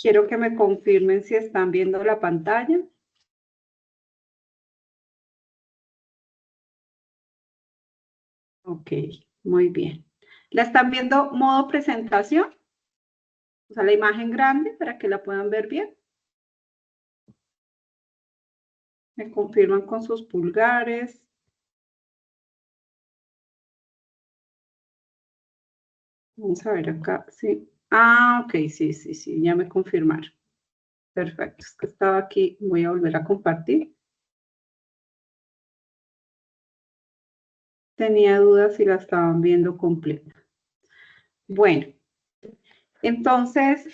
Quiero que me confirmen si están viendo la pantalla. Ok, muy bien. ¿La están viendo modo presentación? O sea, la imagen grande para que la puedan ver bien. Me confirman con sus pulgares. Vamos a ver acá, sí. Ah, ok, sí, ya me confirmaron. Perfecto, es que estaba aquí, voy a volver a compartir. Tenía dudas si la estaban viendo completa. Bueno, entonces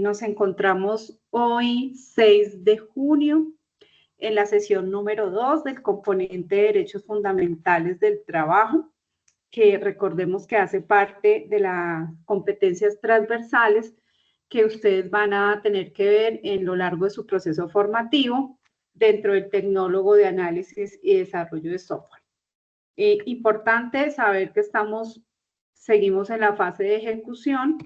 nos encontramos hoy, 6 de junio, en la sesión número 2 del componente de Derechos Fundamentales del Trabajo, que recordemos que hace parte de las competencias transversales que ustedes van a tener que ver en lo largo de su proceso formativo dentro del tecnólogo de análisis y desarrollo de software. Importante saber que seguimos en la fase de ejecución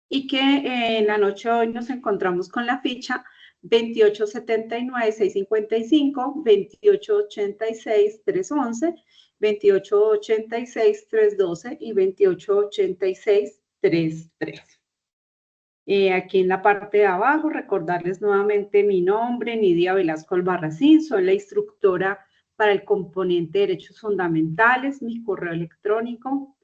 y que en la noche de hoy nos encontramos con la ficha 2879-655, 2886-311, 2886-312 y 2886-33. Aquí en la parte de abajo, recordarles nuevamente mi nombre, Nidia Velasco Albarracín, soy la instructora para el componente de Derechos Fundamentales, mi correo electrónico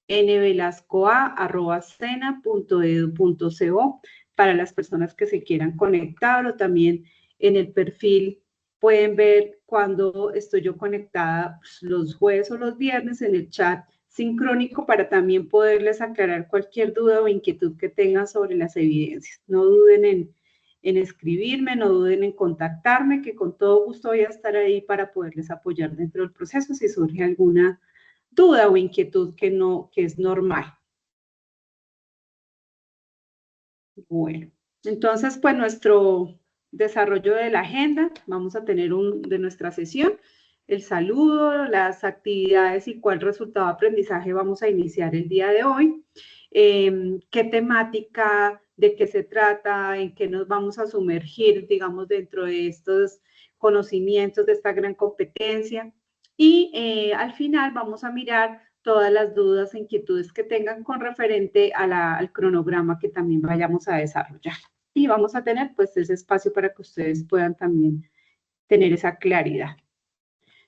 nvelascoa@sena.edu.co para las personas que se quieran conectar, o también en el perfil pueden ver cuando estoy yo conectada, pues, los jueves o los viernes en el chat sincrónico para también poderles aclarar cualquier duda o inquietud que tengan sobre las evidencias. No duden en escribirme, no duden en contactarme, que con todo gusto voy a estar ahí para poderles apoyar dentro del proceso si surge alguna duda o inquietud que es normal. Bueno, entonces pues nuestro desarrollo de la agenda, vamos a tener de nuestra sesión, el saludo, las actividades y cuál resultado de aprendizaje vamos a iniciar el día de hoy, qué temática, de qué se trata, en qué nos vamos a sumergir, digamos, dentro de estos conocimientos, de esta gran competencia, y al final vamos a mirar todas las dudas e inquietudes que tengan con referente al cronograma que también vayamos a desarrollar. Y vamos a tener pues ese espacio para que ustedes puedan también tener esa claridad.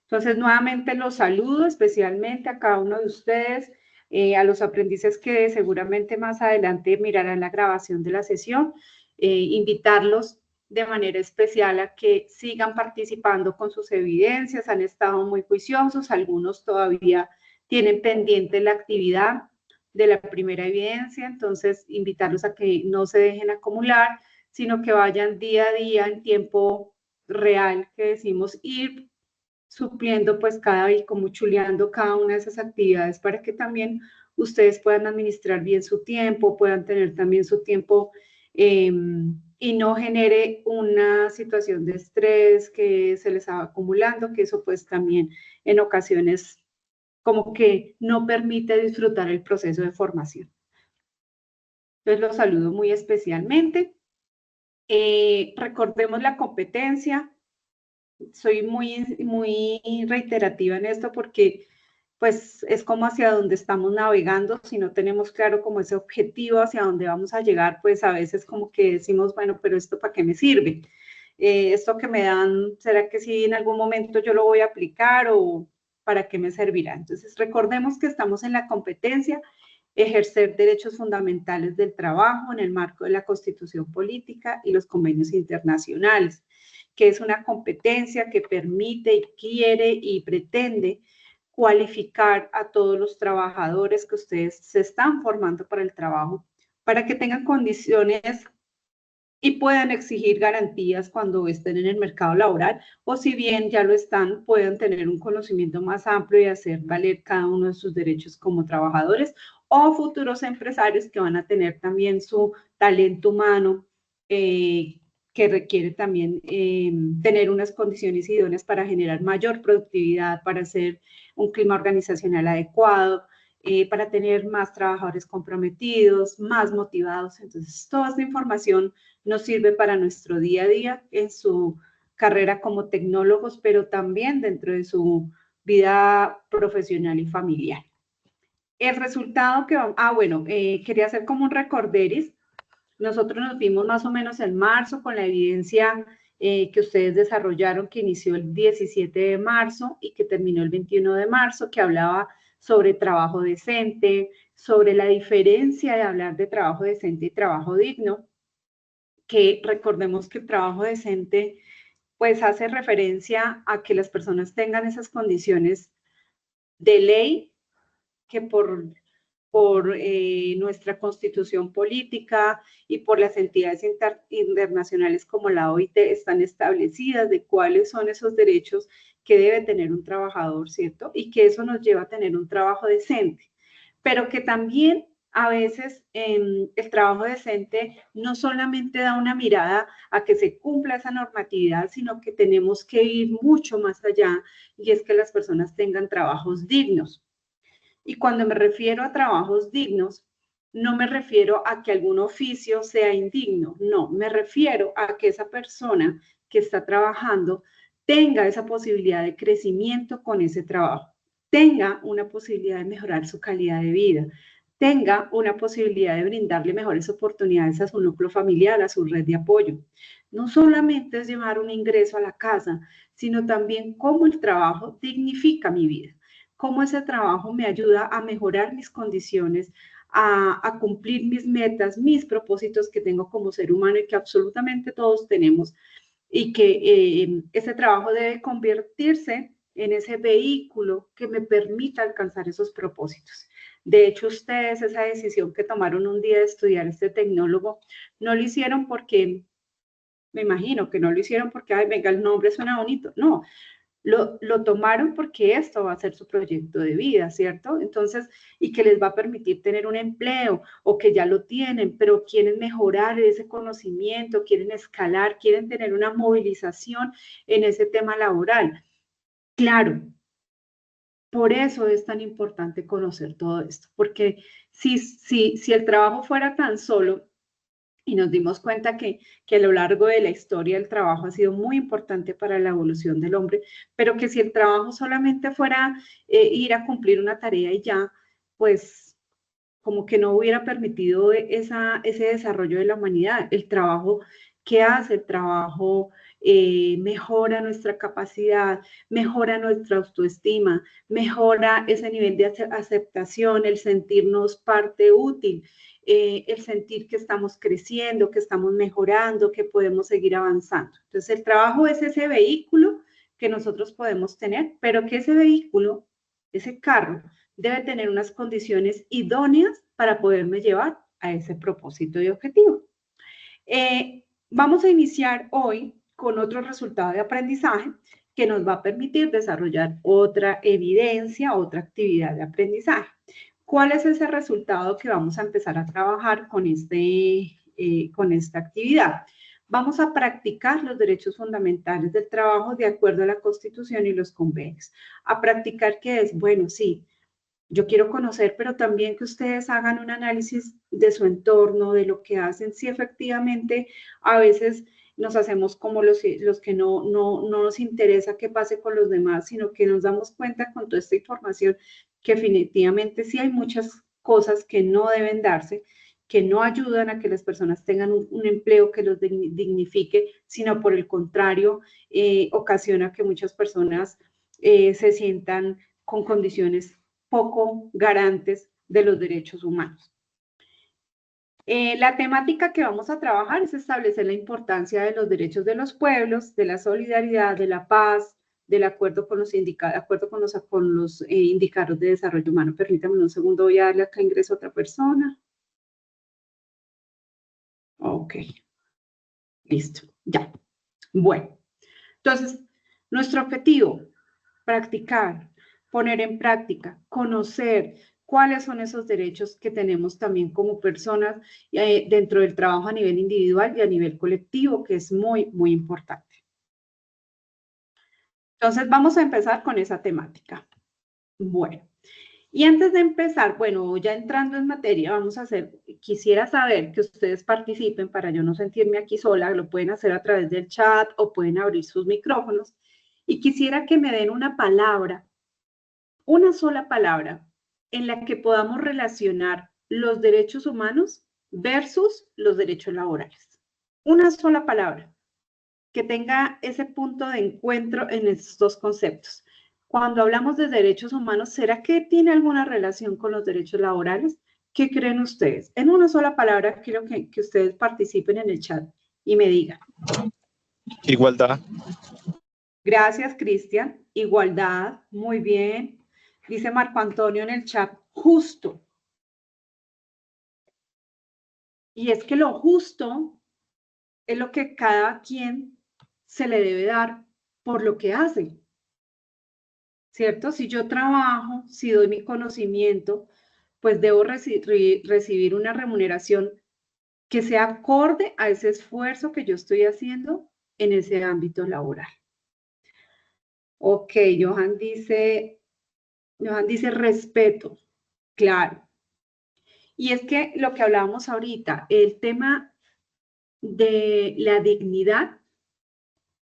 Entonces, nuevamente los saludo especialmente a cada uno de ustedes, a los aprendices que seguramente más adelante mirarán la grabación de la sesión, invitarlos de manera especial a que sigan participando con sus evidencias, han estado muy juiciosos, algunos todavía tienen pendiente la actividad de la primera evidencia, entonces invitarlos a que no se dejen acumular, sino que vayan día a día en tiempo real, que decimos, ir supliendo pues y como chuleando cada una de esas actividades para que también ustedes puedan administrar bien su tiempo, puedan tener también su tiempo y no genere una situación de estrés que se les va acumulando, que eso pues también en ocasiones como que no permite disfrutar el proceso de formación. Entonces los saludo muy especialmente. Recordemos la competencia. Soy muy reiterativa en esto porque pues es como hacia donde estamos navegando. Si no tenemos claro como ese objetivo hacia dónde vamos a llegar, pues a veces como que decimos, bueno, pero ¿esto para qué me sirve? ¿Esto que me dan, será que sí en algún momento yo lo voy a aplicar o para qué me servirá? Entonces recordemos que estamos en la competencia, ejercer derechos fundamentales del trabajo en el marco de la Constitución Política y los convenios internacionales, que es una competencia que permite y quiere y pretende cualificar a todos los trabajadores que ustedes se están formando para el trabajo, para que tengan condiciones y puedan exigir garantías cuando estén en el mercado laboral, o si bien ya lo están, puedan tener un conocimiento más amplio y hacer valer cada uno de sus derechos como trabajadores o futuros empresarios que van a tener también su talento humano, que requiere también tener unas condiciones idóneas para generar mayor productividad, para hacer un clima organizacional adecuado, para tener más trabajadores comprometidos, más motivados. Entonces, toda esta información nos sirve para nuestro día a día en su carrera como tecnólogos, pero también dentro de su vida profesional y familiar. El resultado que vamos, bueno, quería hacer como un recorderis. Nosotros nos vimos más o menos en marzo con la evidencia que ustedes desarrollaron, que inició el 17 de marzo y que terminó el 21 de marzo, que hablaba sobre trabajo decente, sobre la diferencia de hablar de trabajo decente y trabajo digno, que recordemos que el trabajo decente pues hace referencia a que las personas tengan esas condiciones de ley que por nuestra constitución política y por las entidades internacionales como la OIT están establecidas de cuáles son esos derechos que debe tener un trabajador, ¿cierto? Y que eso nos lleva a tener un trabajo decente, pero que también a veces el trabajo decente no solamente da una mirada a que se cumpla esa normatividad, sino que tenemos que ir mucho más allá, y es que las personas tengan trabajos dignos. Y cuando me refiero a trabajos dignos, no me refiero a que algún oficio sea indigno, no, me refiero a que esa persona que está trabajando tenga esa posibilidad de crecimiento con ese trabajo, tenga una posibilidad de mejorar su calidad de vida, tenga una posibilidad de brindarle mejores oportunidades a su núcleo familiar, a su red de apoyo. No solamente es llevar un ingreso a la casa, sino también cómo el trabajo dignifica mi vida, cómo ese trabajo me ayuda a mejorar mis condiciones, a cumplir mis metas, mis propósitos que tengo como ser humano y que absolutamente todos tenemos, y que ese trabajo debe convertirse en ese vehículo que me permita alcanzar esos propósitos. De hecho, ustedes esa decisión que tomaron un día de estudiar este tecnólogo, no lo hicieron porque, me imagino que no lo hicieron porque, ay, venga, el nombre suena bonito. No, lo tomaron porque esto va a ser su proyecto de vida, ¿cierto? Entonces, y que les va a permitir tener un empleo o que ya lo tienen, pero quieren mejorar ese conocimiento, quieren escalar, quieren tener una movilización en ese tema laboral. Claro, por eso es tan importante conocer todo esto, porque si el trabajo fuera tan solo, y nos dimos cuenta que a lo largo de la historia el trabajo ha sido muy importante para la evolución del hombre, pero que si el trabajo solamente fuera ir a cumplir una tarea y ya, pues como que no hubiera permitido ese desarrollo de la humanidad. El trabajo que hace, el trabajo mejora nuestra capacidad, mejora nuestra autoestima, mejora ese nivel de aceptación, el sentirnos parte útil, el sentir que estamos creciendo, que estamos mejorando, que podemos seguir avanzando. Entonces, el trabajo es ese vehículo que nosotros podemos tener, pero que ese vehículo, ese carro, debe tener unas condiciones idóneas para poderme llevar a ese propósito y objetivo. Vamos a iniciar hoy con otro resultado de aprendizaje que nos va a permitir desarrollar otra evidencia, otra actividad de aprendizaje. ¿Cuál es ese resultado que vamos a empezar a trabajar con esta actividad? Vamos a practicar los derechos fundamentales del trabajo de acuerdo a la Constitución y los convenios. A practicar qué es, bueno, sí, yo quiero conocer, pero también que ustedes hagan un análisis de su entorno, de lo que hacen, si efectivamente a veces nos hacemos como los que no nos interesa qué pase con los demás, sino que nos damos cuenta con toda esta información que definitivamente sí hay muchas cosas que no deben darse, que no ayudan a que las personas tengan un empleo que los dignifique, sino por el contrario, ocasiona que muchas personas se sientan con condiciones poco garantes de los derechos humanos. La temática que vamos a trabajar es establecer la importancia de los derechos de los pueblos, de la solidaridad, de la paz, del acuerdo con los indicadores de desarrollo humano. Permítanme un segundo, voy a darle acá ingreso a otra persona. Ok, listo, ya. Bueno, entonces, nuestro objetivo, practicar, poner en práctica, conocer cuáles son esos derechos que tenemos también como personas dentro del trabajo a nivel individual y a nivel colectivo, que es muy, muy importante. Entonces, vamos a empezar con esa temática. Bueno, Y antes de empezar, bueno, ya entrando en materia, quisiera saber que ustedes participen para yo no sentirme aquí sola, lo pueden hacer a través del chat o pueden abrir sus micrófonos. Y quisiera que me den una palabra, una sola palabra, en la que podamos relacionar los derechos humanos versus los derechos laborales. Una sola palabra que tenga ese punto de encuentro en estos dos conceptos. Cuando hablamos de derechos humanos, ¿será que tiene alguna relación con los derechos laborales? ¿Qué creen ustedes? En una sola palabra, quiero que ustedes participen en el chat y me digan. Igualdad. Gracias, Cristian. Igualdad, muy bien. Dice Marco Antonio en el chat, justo. Y es que lo justo es lo que cada quien se le debe dar por lo que hace. ¿Cierto? Si yo trabajo, si doy mi conocimiento, pues debo recibir una remuneración que sea acorde a ese esfuerzo que yo estoy haciendo en ese ámbito laboral. Ok, Johan dice respeto, claro. Y es que lo que hablábamos ahorita, el tema de la dignidad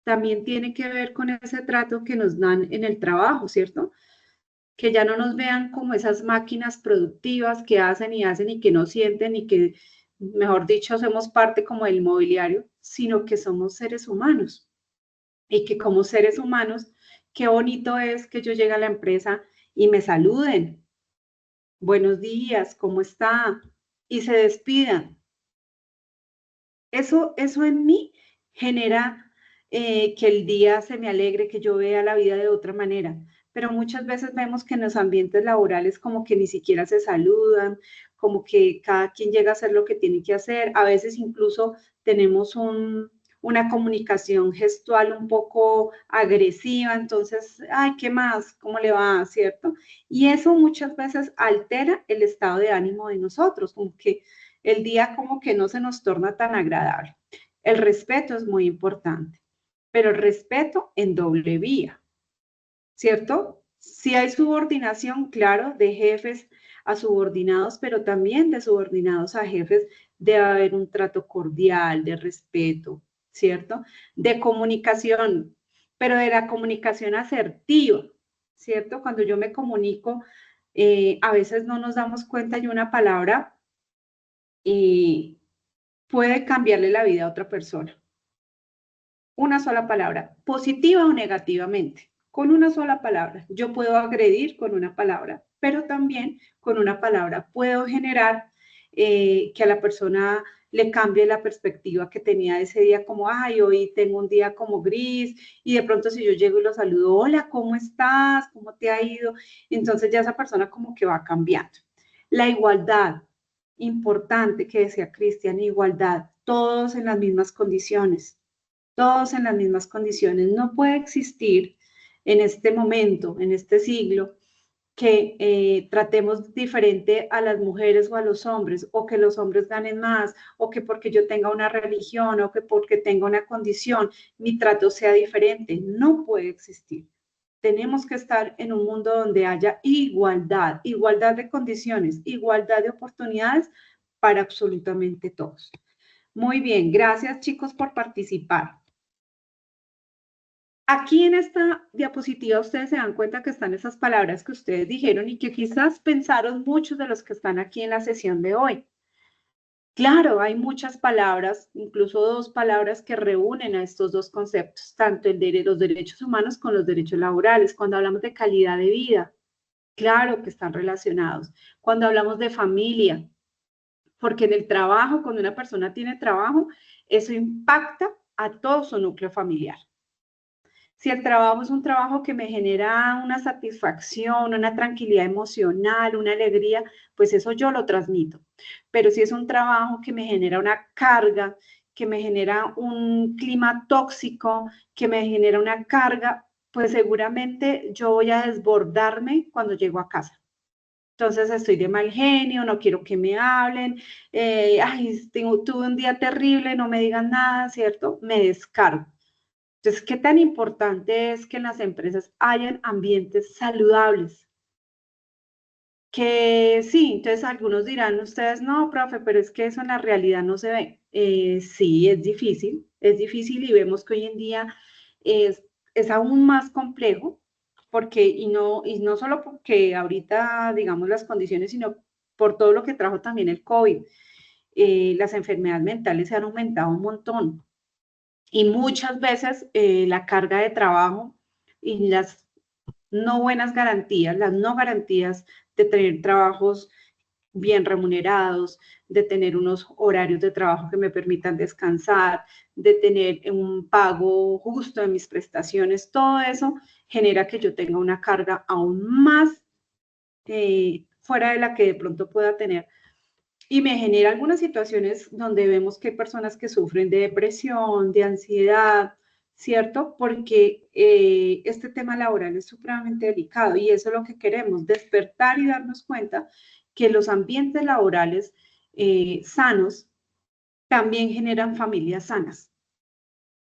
también tiene que ver con ese trato que nos dan en el trabajo, ¿cierto? Que ya no nos vean como esas máquinas productivas que hacen y que no sienten y que, mejor dicho, hacemos parte como del mobiliario, sino que somos seres humanos. Y que como seres humanos, qué bonito es que yo llegue a la empresa y me saluden. Buenos días, ¿cómo está? Y se despidan. Eso en mí genera que el día se me alegre, que yo vea la vida de otra manera. Pero muchas veces vemos que en los ambientes laborales como que ni siquiera se saludan, como que cada quien llega a hacer lo que tiene que hacer. A veces incluso tenemos una comunicación gestual un poco agresiva, entonces, ay, ¿qué más? ¿Cómo le va? ¿Cierto? Y eso muchas veces altera el estado de ánimo de nosotros, como que el día como que no se nos torna tan agradable. El respeto es muy importante, pero el respeto en doble vía, ¿cierto? Si hay subordinación, claro, de jefes a subordinados, pero también de subordinados a jefes, debe haber un trato cordial, de respeto, ¿cierto? De comunicación, pero de la comunicación asertiva, ¿cierto? Cuando yo me comunico, a veces no nos damos cuenta y una palabra puede cambiarle la vida a otra persona. Una sola palabra, positiva o negativamente, con una sola palabra. Yo puedo agredir con una palabra, pero también con una palabra puedo generar que a la persona le cambie la perspectiva que tenía ese día, como, ay, hoy tengo un día como gris, y de pronto si yo llego y lo saludo, hola, ¿cómo estás? ¿Cómo te ha ido? Entonces ya esa persona como que va cambiando. La igualdad, importante que decía Cristian, igualdad, todos en las mismas condiciones, todos en las mismas condiciones. No puede existir en este momento, en este siglo, que tratemos diferente a las mujeres o a los hombres, o que los hombres ganen más, o que porque yo tenga una religión, o que porque tenga una condición, mi trato sea diferente. No puede existir. Tenemos que estar en un mundo donde haya igualdad, igualdad de condiciones, igualdad de oportunidades para absolutamente todos. Muy bien, gracias chicos por participar. Aquí en esta diapositiva ustedes se dan cuenta que están esas palabras que ustedes dijeron y que quizás pensaron muchos de los que están aquí en la sesión de hoy. Claro, hay muchas palabras, incluso dos palabras que reúnen a estos dos conceptos, tanto el de los derechos humanos con los derechos laborales. Cuando hablamos de calidad de vida, claro que están relacionados. Cuando hablamos de familia, porque en el trabajo, cuando una persona tiene trabajo, eso impacta a todo su núcleo familiar. Si el trabajo es un trabajo que me genera una satisfacción, una tranquilidad emocional, una alegría, pues eso yo lo transmito. Pero si es un trabajo que me genera una carga, que me genera un clima tóxico, que me genera una carga, pues seguramente yo voy a desbordarme cuando llego a casa. Entonces estoy de mal genio, no quiero que me hablen, tuve un día terrible, no me digan nada, ¿cierto? Me descargo. Entonces, ¿qué tan importante es que en las empresas hayan ambientes saludables? Que sí, entonces algunos dirán ustedes, no, profe, pero es que eso en la realidad no se ve. Sí, es difícil y vemos que hoy en día es, es aún más complejo, porque, y no solo porque ahorita, digamos, las condiciones, sino por todo lo que trajo también el COVID. Las enfermedades mentales se han aumentado un montón y muchas veces la carga de trabajo y las no buenas garantías, las no garantías de tener trabajos bien remunerados, de tener unos horarios de trabajo que me permitan descansar, de tener un pago justo de mis prestaciones, todo eso genera que yo tenga una carga aún más fuera de la que de pronto pueda tener. Y me genera algunas situaciones donde vemos que hay personas que sufren de depresión, de ansiedad, ¿cierto? Porque este tema laboral es supremamente delicado y eso es lo que queremos, despertar y darnos cuenta que los ambientes laborales sanos también generan familias sanas,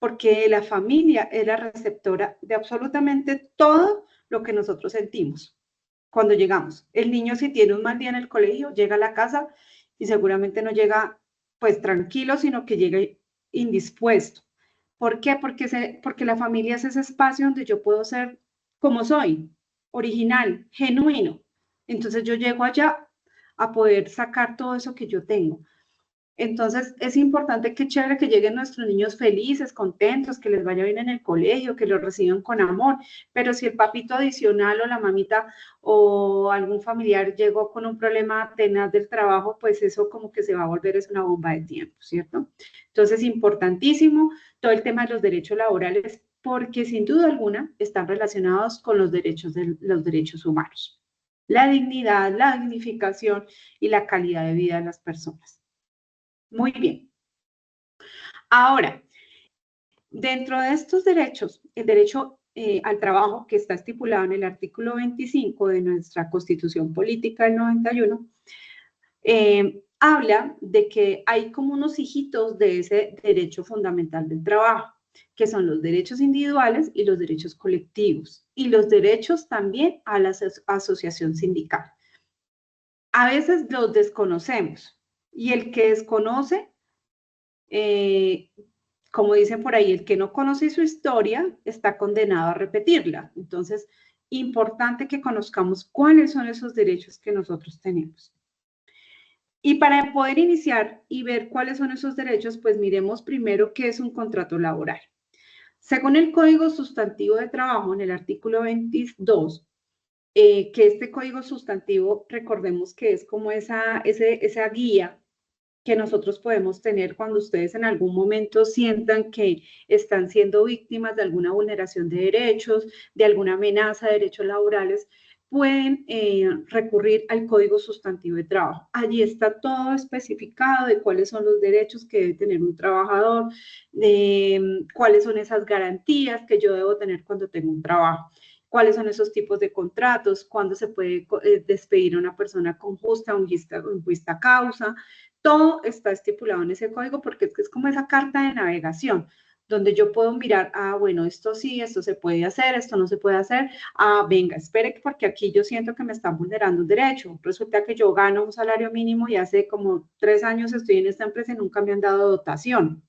porque la familia es la receptora de absolutamente todo lo que nosotros sentimos cuando llegamos. El niño si tiene un mal día en el colegio, llega a la casa y seguramente no llega pues tranquilo, sino que llega indispuesto. ¿Por qué? Porque la familia es ese espacio donde yo puedo ser como soy, original, genuino. Entonces yo llego allá a poder sacar todo eso que yo tengo. Entonces, es importante, que chévere que lleguen nuestros niños felices, contentos, que les vaya bien en el colegio, que los reciban con amor, pero si el papito adicional o la mamita o algún familiar llegó con un problema tenaz del trabajo, pues eso como que se va a volver es una bomba de tiempo, ¿cierto? Entonces, importantísimo todo el tema de los derechos laborales, porque sin duda alguna están relacionados con los derechos humanos. La dignidad, la dignificación y la calidad de vida de las personas. Muy bien. Ahora, dentro de estos derechos, el derecho al trabajo que está estipulado en el artículo 25 de nuestra Constitución Política del 91, habla de que hay como unos hijitos de ese derecho fundamental del trabajo, que son los derechos individuales y los derechos colectivos, y los derechos también a la asociación sindical. A veces los desconocemos, y el que desconoce como dicen por ahí, el que no conoce su historia está condenado a repetirla. Entonces, importante que conozcamos cuáles son esos derechos que nosotros tenemos. Y para poder iniciar y ver cuáles son esos derechos, pues miremos primero qué es un contrato laboral. Según el Código Sustantivo de Trabajo, en el artículo 22, que este código sustantivo, recordemos que es como esa guía que nosotros podemos tener cuando ustedes en algún momento sientan que están siendo víctimas de alguna vulneración de derechos, de alguna amenaza de derechos laborales, pueden recurrir al Código Sustantivo de Trabajo. Allí está todo especificado de cuáles son los derechos que debe tener un trabajador, de cuáles son esas garantías que yo debo tener cuando tengo un trabajo, cuáles son esos tipos de contratos, cuándo se puede despedir a una persona con justa o injusta causa. Todo está estipulado en ese código porque es como esa carta de navegación, donde yo puedo mirar, bueno, esto sí, esto se puede hacer, esto no se puede hacer, venga, espere, porque aquí yo siento que me están vulnerando un derecho. Resulta que yo gano un salario mínimo y hace como 3 años estoy en esta empresa y nunca me han dado dotación.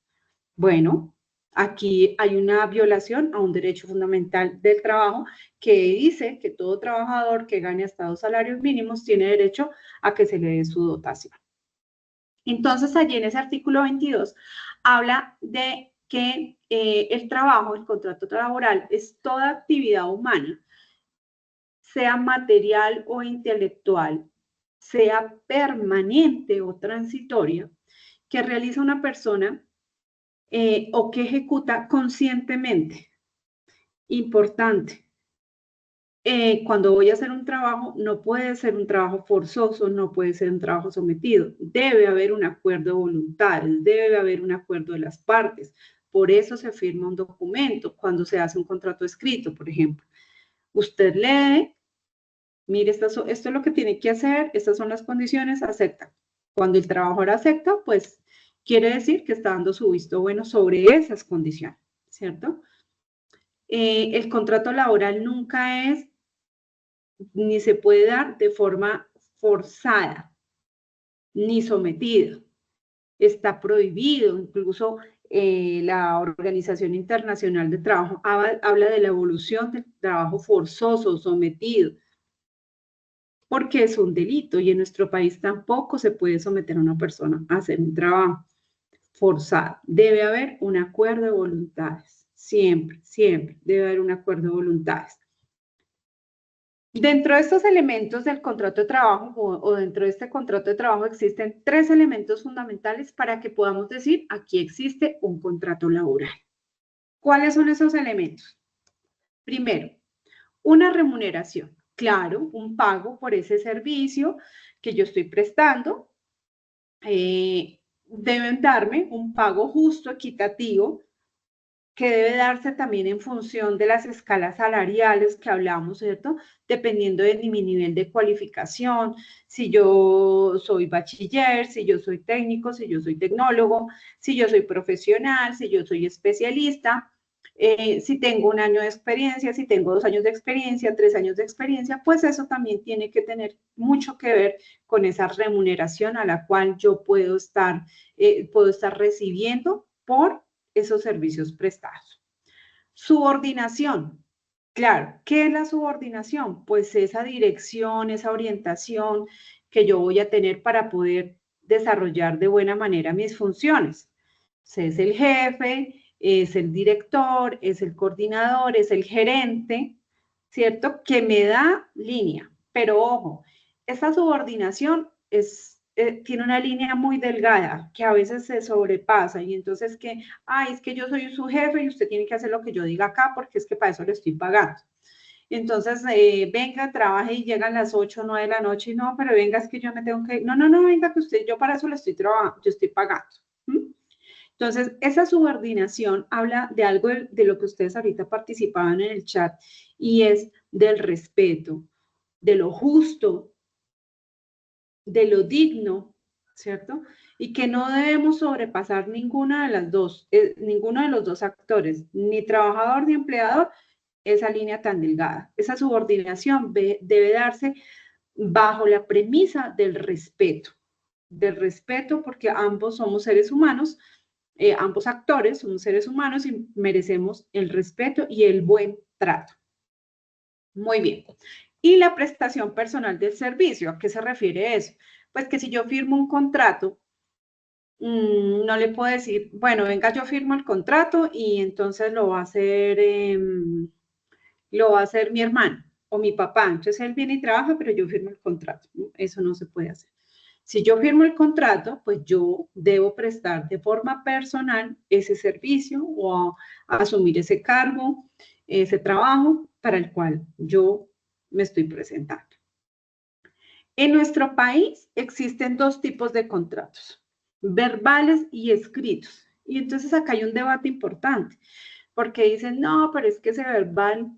Bueno, aquí hay una violación a un derecho fundamental del trabajo que dice que todo trabajador que gane hasta 2 salarios mínimos tiene derecho a que se le dé su dotación. Entonces, allí en ese artículo 22 habla de que el trabajo, el contrato laboral, es toda actividad humana, sea material o intelectual, sea permanente o transitoria, que realiza una persona o que ejecuta conscientemente. Importante. Cuando voy a hacer un trabajo, no puede ser un trabajo forzoso, no puede ser un trabajo sometido. Debe haber un acuerdo de voluntades, debe haber un acuerdo de las partes. Por eso se firma un documento cuando se hace un contrato escrito, por ejemplo. Usted lee, mire, esto es lo que tiene que hacer, estas son las condiciones, acepta. Cuando el trabajador acepta, pues quiere decir que está dando su visto bueno sobre esas condiciones, ¿cierto? El contrato laboral nunca es ni se puede dar de forma forzada ni sometida. Está prohibido, incluso la Organización Internacional de Trabajo habla de la evolución del trabajo forzoso, sometido, porque es un delito y en nuestro país tampoco se puede someter a una persona a hacer un trabajo forzado. Debe haber un acuerdo de voluntades, siempre, siempre debe haber un acuerdo de voluntades. Dentro de estos elementos del contrato de trabajo o dentro de este contrato de trabajo existen 3 elementos fundamentales para que podamos decir aquí existe un contrato laboral. ¿Cuáles son esos elementos? Primero, una remuneración. Claro, un pago por ese servicio que yo estoy prestando. Deben darme un pago justo, equitativo, que debe darse también en función de las escalas salariales que hablamos, ¿cierto? Dependiendo de mi nivel de cualificación, si yo soy bachiller, si yo soy técnico, si yo soy tecnólogo, si yo soy profesional, si yo soy especialista, si tengo 1 año de experiencia, si tengo 2 años de experiencia, 3 años de experiencia, pues eso también tiene que tener mucho que ver con esa remuneración a la cual yo puedo estar recibiendo por esos servicios prestados. Subordinación. Claro, ¿qué es la subordinación? Pues esa dirección, esa orientación que yo voy a tener para poder desarrollar de buena manera mis funciones. Es el jefe, es el director, es el coordinador, es el gerente, ¿cierto? Que me da línea. Pero ojo, esta subordinación tiene una línea muy delgada que a veces se sobrepasa y entonces es que yo soy su jefe y usted tiene que hacer lo que yo diga acá porque es que para eso le estoy pagando. Entonces, venga, trabaje y llegan las 8 o 9 de la noche y no, pero venga, es que yo me tengo que... No, venga, que usted, yo para eso le estoy trabajando, yo estoy pagando. Entonces, esa subordinación habla de algo de lo que ustedes ahorita participaban en el chat y es del respeto, de lo justo, de lo digno, ¿cierto? Y que no debemos sobrepasar ninguno de los dos actores, ni trabajador ni empleador, esa línea tan delgada. Esa subordinación debe darse bajo la premisa del respeto porque ambos somos seres humanos, ambos actores somos seres humanos y merecemos el respeto y el buen trato. Muy bien. Y la prestación personal del servicio, ¿a qué se refiere eso? Pues que si yo firmo un contrato, no le puedo decir, bueno, venga, yo firmo el contrato y entonces lo va a hacer mi hermano o mi papá. Entonces él viene y trabaja, pero yo firmo el contrato. Eso no se puede hacer. Si yo firmo el contrato, pues yo debo prestar de forma personal ese servicio o asumir ese cargo, ese trabajo para el cual yo me estoy presentando. En nuestro país existen 2 tipos de contratos, verbales y escritos. Y entonces acá hay un debate importante, porque dicen, no, pero es que ese verbal,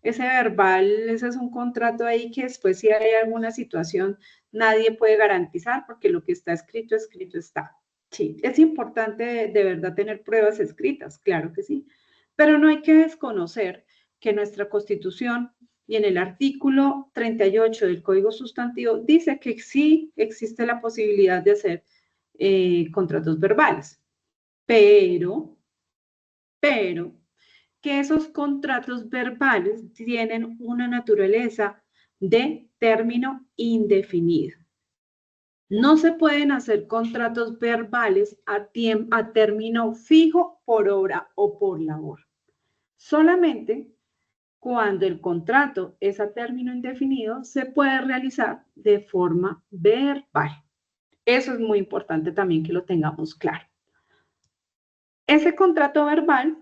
ese es un contrato ahí que después si hay alguna situación, nadie puede garantizar porque lo que está escrito, escrito está. Sí, es importante de verdad tener pruebas escritas, claro que sí, pero no hay que desconocer que nuestra Constitución y en el artículo 38 del Código Sustantivo dice que sí existe la posibilidad de hacer contratos verbales, pero que esos contratos verbales tienen una naturaleza de término indefinido. No se pueden hacer contratos verbales a término fijo por hora o por labor. Solamente cuando el contrato es a término indefinido, se puede realizar de forma verbal. Eso es muy importante también que lo tengamos claro. Ese contrato verbal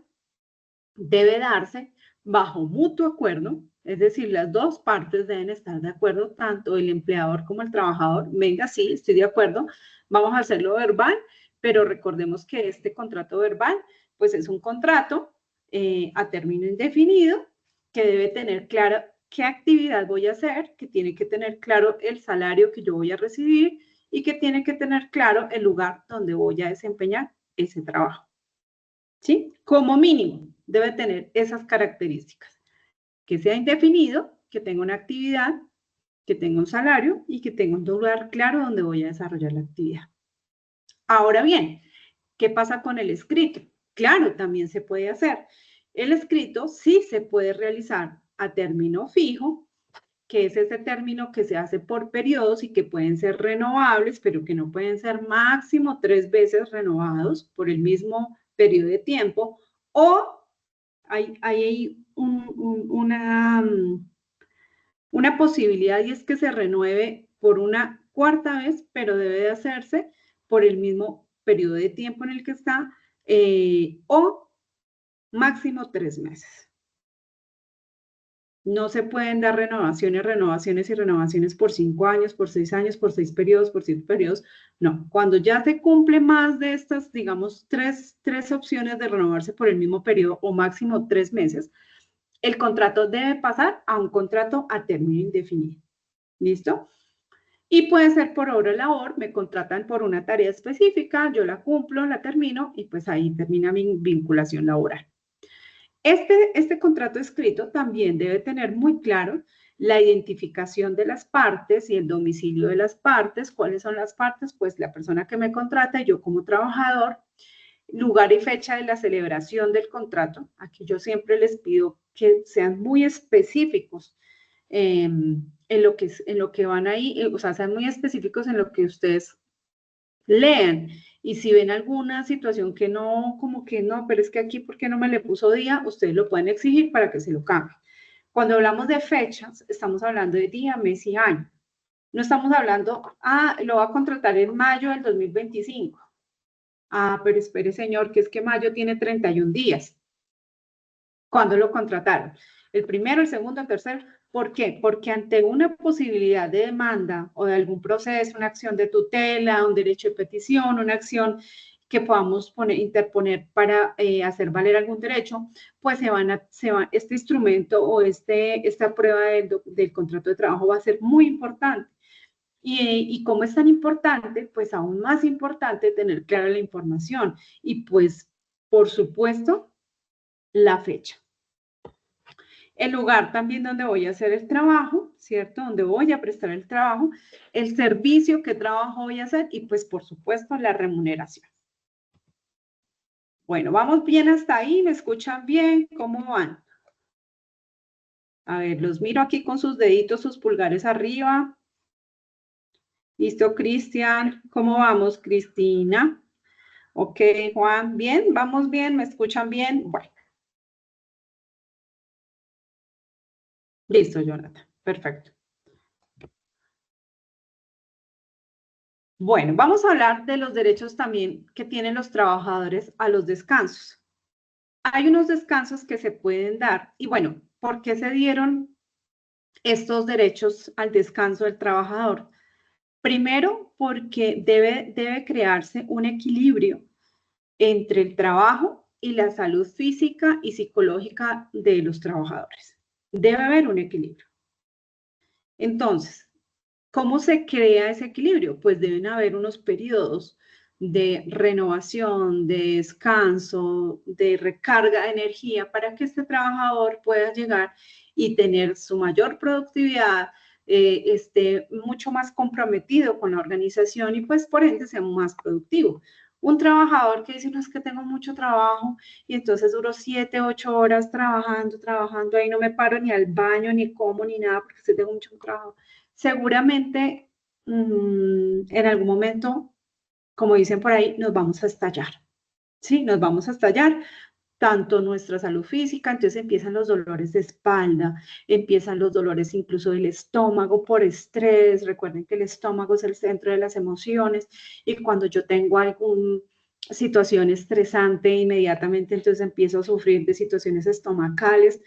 debe darse bajo mutuo acuerdo, es decir, las 2 partes deben estar de acuerdo, tanto el empleador como el trabajador. Venga, sí, estoy de acuerdo, vamos a hacerlo verbal, pero recordemos que este contrato verbal, pues es un contrato a término indefinido que debe tener claro qué actividad voy a hacer, que tiene que tener claro el salario que yo voy a recibir y que tiene que tener claro el lugar donde voy a desempeñar ese trabajo. ¿Sí? Como mínimo, debe tener esas características. Que sea indefinido, que tenga una actividad que tenga un salario y que tenga un lugar claro donde voy a desarrollar la actividad. Ahora bien, ¿qué pasa con el escrito? Claro, también se puede hacer. El escrito sí se puede realizar a término fijo, que es ese término que se hace por periodos y que pueden ser renovables, pero que no pueden ser máximo 3 veces renovados por el mismo periodo de tiempo, o hay una posibilidad y es que se renueve por una cuarta vez, pero debe de hacerse por el mismo periodo de tiempo en el que está o máximo 3 meses. No se pueden dar renovaciones, renovaciones y renovaciones por 5 años, por 6 años, por 6 periodos, por 7 periodos. No, cuando ya se cumple más de estas, digamos, tres opciones de renovarse por el mismo periodo o máximo 3 meses, el contrato debe pasar a un contrato a término indefinido. ¿Listo? Y puede ser por obra o labor, me contratan por una tarea específica, yo la cumplo, la termino y pues ahí termina mi vinculación laboral. Este contrato escrito también debe tener muy claro la identificación de las partes y el domicilio de las partes. ¿Cuáles son las partes? Pues la persona que me contrata y yo como trabajador, lugar y fecha de la celebración del contrato. Aquí yo siempre les pido que sean muy específicos en lo que van ahí, o sea, sean muy específicos en lo que ustedes lean. Y si ven alguna situación que no, como que no, pero es que aquí, ¿por qué no me le puso día? Ustedes lo pueden exigir para que se lo cambie. Cuando hablamos de fechas, estamos hablando de día, mes y año. No estamos hablando, lo va a contratar en mayo del 2025. Pero espere, señor, que es que mayo tiene 31 días. ¿Cuándo lo contrataron? ¿El primero, el segundo, el tercero? ¿Por qué? Porque ante una posibilidad de demanda o de algún proceso, una acción de tutela, un derecho de petición, una acción que podamos interponer para hacer valer algún derecho, pues este instrumento o esta prueba del contrato de trabajo va a ser muy importante. Y como es tan importante, pues aún más importante tener clara la información y pues, por supuesto, la fecha. El lugar también donde voy a hacer el trabajo, ¿cierto? Donde voy a prestar el trabajo, el servicio, qué trabajo voy a hacer y pues por supuesto la remuneración. Bueno, vamos bien hasta ahí, ¿me escuchan bien? ¿Cómo van? A ver, los miro aquí con sus deditos, sus pulgares arriba. ¿Listo, Cristian? ¿Cómo vamos, Cristina? Ok, Juan, ¿bien? ¿Vamos bien? ¿Me escuchan bien? Bueno. Listo, Jonathan. Perfecto. Bueno, vamos a hablar de los derechos también que tienen los trabajadores a los descansos. Hay unos descansos que se pueden dar y bueno, ¿por qué se dieron estos derechos al descanso del trabajador? Primero, porque debe crearse un equilibrio entre el trabajo y la salud física y psicológica de los trabajadores. Debe haber un equilibrio. Entonces, ¿cómo se crea ese equilibrio? Pues deben haber unos periodos de renovación, de descanso, de recarga de energía para que este trabajador pueda llegar y tener su mayor productividad, esté mucho más comprometido con la organización y pues por ende sea más productivo. Un trabajador que dice, no, es que tengo mucho trabajo y entonces duro 7, 8 horas trabajando, ahí no me paro ni al baño, ni como, ni nada, porque tengo mucho trabajo. Seguramente en algún momento, como dicen por ahí, nos vamos a estallar. Sí, nos vamos a estallar tanto nuestra salud física, entonces empiezan los dolores de espalda, empiezan los dolores incluso del estómago por estrés. Recuerden que el estómago es el centro de las emociones y cuando yo tengo alguna situación estresante, inmediatamente entonces empiezo a sufrir de situaciones estomacales.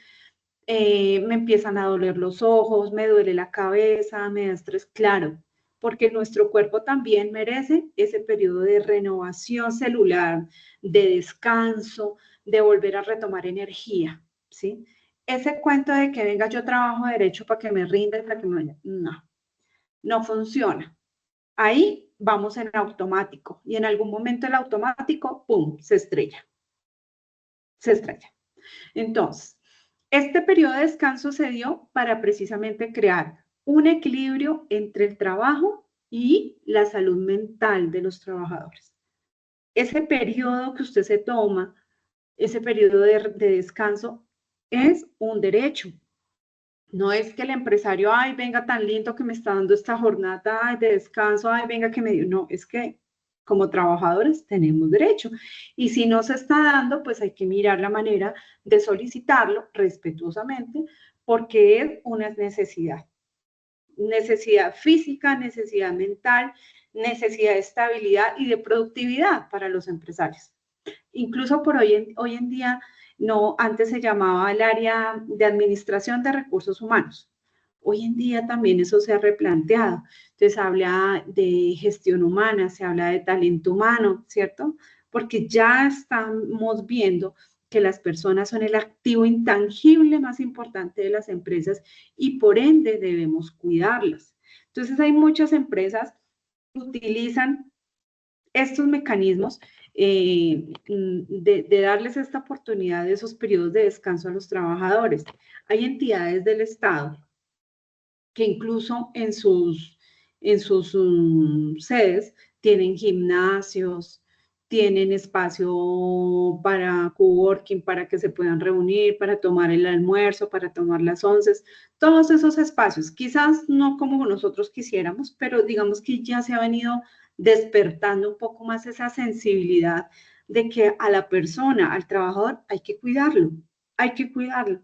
Me empiezan a doler los ojos, me duele la cabeza, me da estrés, claro, porque nuestro cuerpo también merece ese periodo de renovación celular, de descanso, de volver a retomar energía, ¿sí? Ese cuento de que venga yo trabajo derecho para que me rinda, para que me... no funciona. Ahí vamos en automático y en algún momento el automático, ¡pum!, se estrella. Se estrella. Entonces, este periodo de descanso se dio para precisamente crear un equilibrio entre el trabajo y la salud mental de los trabajadores. Ese periodo que usted se toma, ese periodo de descanso, es un derecho. No es que el empresario, ay, venga tan lindo que me está dando esta jornada de descanso, ay, venga que me dio. No, es que como trabajadores tenemos derecho. Y si no se está dando, pues hay que mirar la manera de solicitarlo respetuosamente, porque es una necesidad. Necesidad física, necesidad mental, necesidad de estabilidad y de productividad para los empresarios. Incluso por hoy en día, no, antes se llamaba el área de administración de recursos humanos. Hoy en día también eso se ha replanteado. Entonces habla de gestión humana, se habla de talento humano, ¿cierto? Porque ya estamos viendo que las personas son el activo intangible más importante de las empresas y por ende debemos cuidarlas. Entonces hay muchas empresas que utilizan estos mecanismos de darles esta oportunidad de esos periodos de descanso a los trabajadores. Hay entidades del Estado que incluso en sus sedes tienen gimnasios, tienen espacio para coworking, para que se puedan reunir, para tomar el almuerzo, para tomar las onces, todos esos espacios, quizás no como nosotros quisiéramos, pero digamos que ya se ha venido despertando un poco más esa sensibilidad de que a la persona, al trabajador, hay que cuidarlo, hay que cuidarlo.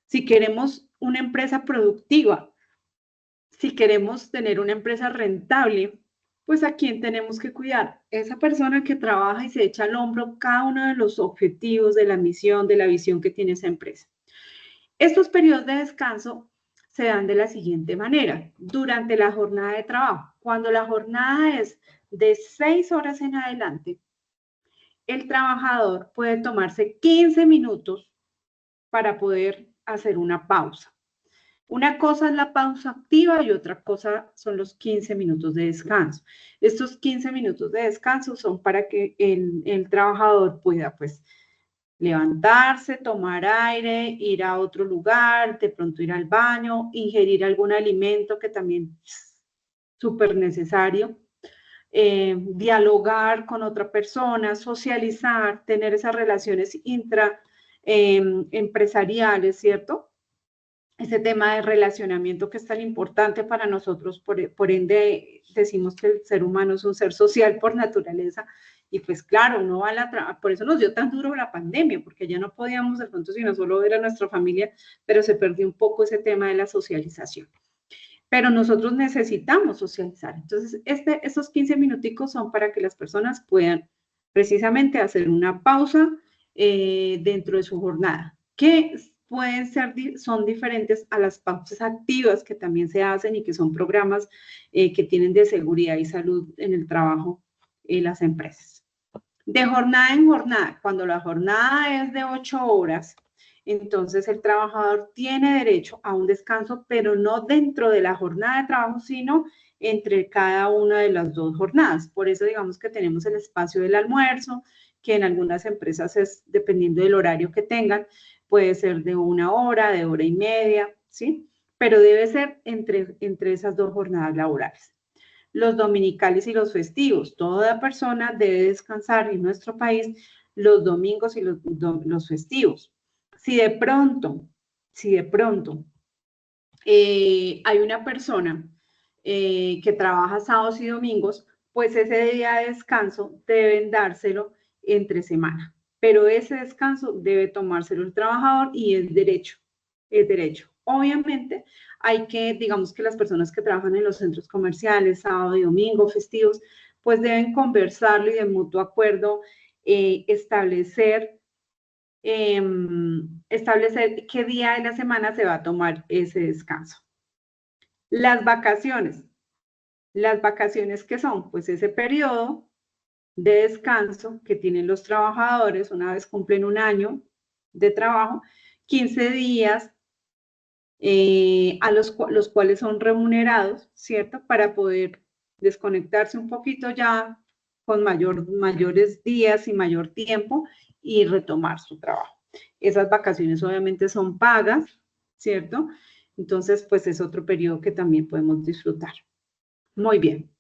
Si queremos una empresa productiva, si queremos tener una empresa rentable, pues a quién tenemos que cuidar. Esa persona que trabaja y se echa al hombro cada uno de los objetivos, de la misión, de la visión que tiene esa empresa. Estos periodos de descanso se dan de la siguiente manera. Durante la jornada de trabajo, cuando la jornada es de 6 horas en adelante, el trabajador puede tomarse 15 minutos para poder hacer una pausa. Una cosa es la pausa activa y otra cosa son los 15 minutos de descanso. Estos 15 minutos de descanso son para que el trabajador pueda, pues, levantarse, tomar aire, ir a otro lugar, de pronto ir al baño, ingerir algún alimento que también es súper necesario, dialogar con otra persona, socializar, tener esas relaciones empresariales, ¿cierto? Ese tema de relacionamiento que es tan importante para nosotros, por ende decimos que el ser humano es un ser social por naturaleza, y pues claro, uno va a por eso nos dio tan duro la pandemia, porque ya no podíamos de pronto sino solo ver a nuestra familia, pero se perdió un poco ese tema de la socialización. Pero nosotros necesitamos socializar, entonces estos 15 minuticos son para que las personas puedan precisamente hacer una pausa dentro de su jornada, que pueden ser, son diferentes a las pausas activas que también se hacen y que son programas que tienen de seguridad y salud en el trabajo en las empresas. De jornada en jornada, cuando la jornada es de 8 horas, entonces el trabajador tiene derecho a un descanso, pero no dentro de la jornada de trabajo, sino entre cada una de las dos jornadas. Por eso digamos que tenemos el espacio del almuerzo, que en algunas empresas es, dependiendo del horario que tengan, puede ser de 1 hora, de 1 hora y media, ¿sí? Pero debe ser entre esas dos jornadas laborales. Los dominicales y los festivos. Toda persona debe descansar en nuestro país los domingos y los festivos. Si de pronto hay una persona que trabaja sábados y domingos, pues ese día de descanso deben dárselo entre semana. Pero ese descanso debe tomárselo el trabajador y es derecho, es derecho. Obviamente hay que, digamos que las personas que trabajan en los centros comerciales, sábado y domingo, festivos, pues deben conversarlo y de mutuo acuerdo establecer qué día de la semana se va a tomar ese descanso. Las vacaciones. Las vacaciones, ¿qué son? Pues ese periodo de descanso que tienen los trabajadores una vez cumplen 1 año de trabajo, 15 días a los cuales son remunerados, ¿cierto? Para poder desconectarse un poquito ya con mayores días y mayor tiempo y retomar su trabajo. Esas vacaciones obviamente son pagas, ¿cierto? Entonces, pues es otro periodo que también podemos disfrutar. Muy bien.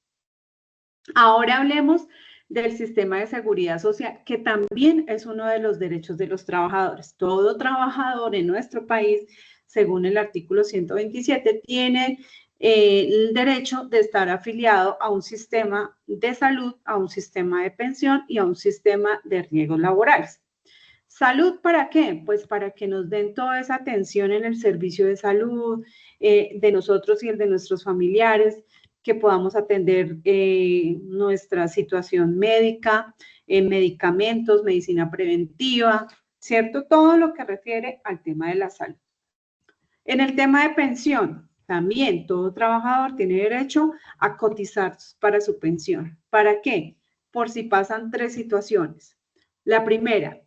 Ahora hablemos del sistema de seguridad social, que también es uno de los derechos de los trabajadores. Todo trabajador en nuestro país, según el artículo 127, tiene el derecho de estar afiliado a un sistema de salud, a un sistema de pensión y a un sistema de riesgos laborales. ¿Salud para qué? Pues para que nos den toda esa atención en el servicio de salud de nosotros y el de nuestros familiares, que podamos atender nuestra situación médica, medicamentos, medicina preventiva, ¿cierto? Todo lo que refiere al tema de la salud. En el tema de pensión, también todo trabajador tiene derecho a cotizar para su pensión. ¿Para qué? Por si pasan tres situaciones. La primera,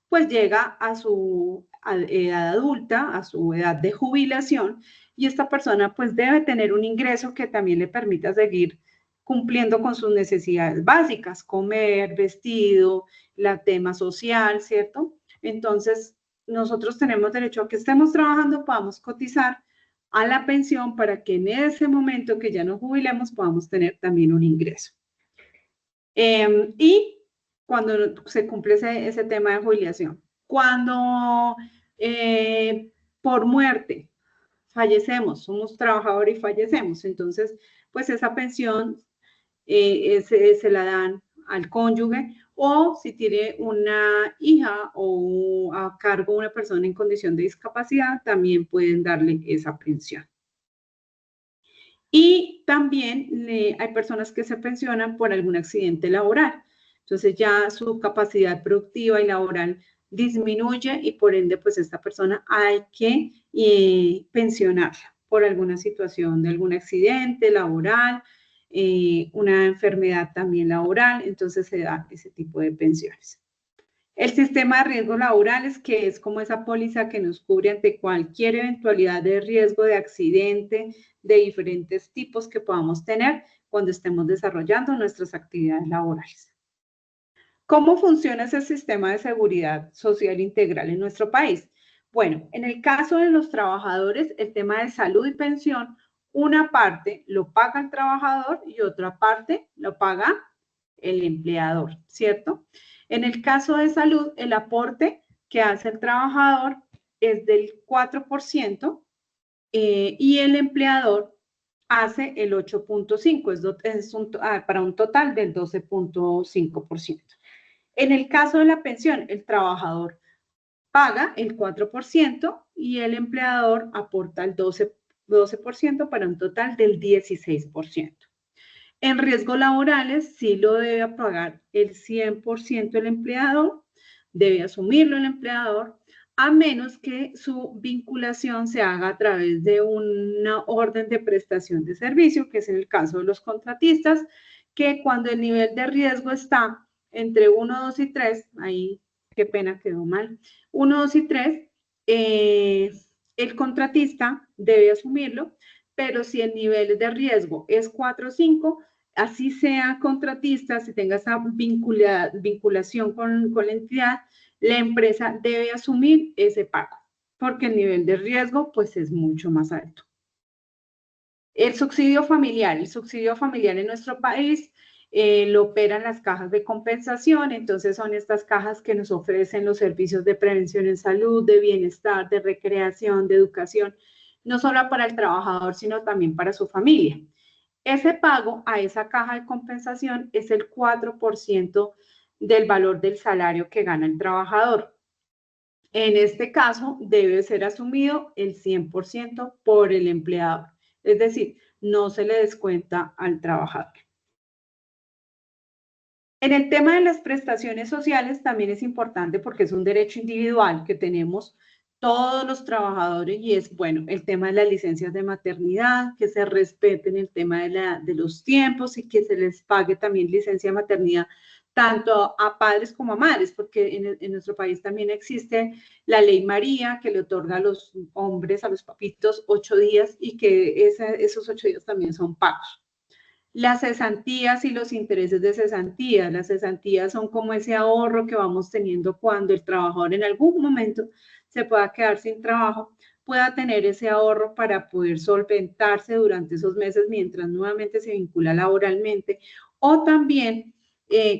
pues llega a su edad adulta, a su edad de jubilación, y esta persona pues debe tener un ingreso que también le permita seguir cumpliendo con sus necesidades básicas, comer, vestido, la tema social, ¿cierto? Entonces, nosotros tenemos derecho a que estemos trabajando, podamos cotizar a la pensión para que en ese momento que ya nos jubilemos podamos tener también un ingreso. Y cuando se cumple ese tema de jubilación, cuando por muerte fallecemos, somos trabajadores y fallecemos, entonces pues esa pensión se la dan al cónyuge o si tiene una hija o a cargo una persona en condición de discapacidad, también pueden darle esa pensión. Y también hay personas que se pensionan por algún accidente laboral. Entonces ya su capacidad productiva y laboral disminuye y por ende pues esta persona hay que pensionarla por alguna situación de algún accidente laboral, una enfermedad también laboral, entonces se da ese tipo de pensiones. El sistema de riesgos laborales, que es como esa póliza que nos cubre ante cualquier eventualidad de riesgo de accidente de diferentes tipos que podamos tener cuando estemos desarrollando nuestras actividades laborales. ¿Cómo funciona ese sistema de seguridad social integral en nuestro país? Bueno, en el caso de los trabajadores, el tema de salud y pensión, una parte lo paga el trabajador y otra parte lo paga el empleador, ¿cierto? En el caso de salud, el aporte que hace el trabajador es del 4% y el empleador hace el 8.5%, para un total del 12.5%. En el caso de la pensión, el trabajador paga el 4% y el empleador aporta el 12% para un total del 16%. En riesgos laborales, sí lo debe pagar el 100% el empleador, debe asumirlo el empleador, a menos que su vinculación se haga a través de una orden de prestación de servicio, que es en el caso de los contratistas, que cuando el nivel de riesgo está entre 1, 2 y 3, ahí qué pena quedó mal, 1, 2 y 3, el contratista debe asumirlo, pero si el nivel de riesgo es 4 o 5, así sea contratista, si tenga esa vinculación con la entidad, la empresa debe asumir ese pago, porque el nivel de riesgo pues es mucho más alto. El subsidio familiar en nuestro país lo operan las cajas de compensación, entonces son estas cajas que nos ofrecen los servicios de prevención en salud, de bienestar, de recreación, de educación, no solo para el trabajador, sino también para su familia. Ese pago a esa caja de compensación es el 4% del valor del salario que gana el trabajador. En este caso, debe ser asumido el 100% por el empleador. Es decir, no se le descuenta al trabajador. En el tema de las prestaciones sociales también es importante porque es un derecho individual que tenemos todos los trabajadores y es, bueno, el tema de las licencias de maternidad, que se respeten el tema de los tiempos y que se les pague también licencia de maternidad tanto a padres como a madres, porque en nuestro país también existe la ley María que le otorga a los hombres, a los papitos, 8 días y que esos 8 días también son pagos. Las cesantías y los intereses de cesantía. Las cesantías son como ese ahorro que vamos teniendo cuando el trabajador en algún momento se pueda quedar sin trabajo pueda tener ese ahorro para poder solventarse durante esos meses mientras nuevamente se vincula laboralmente, o también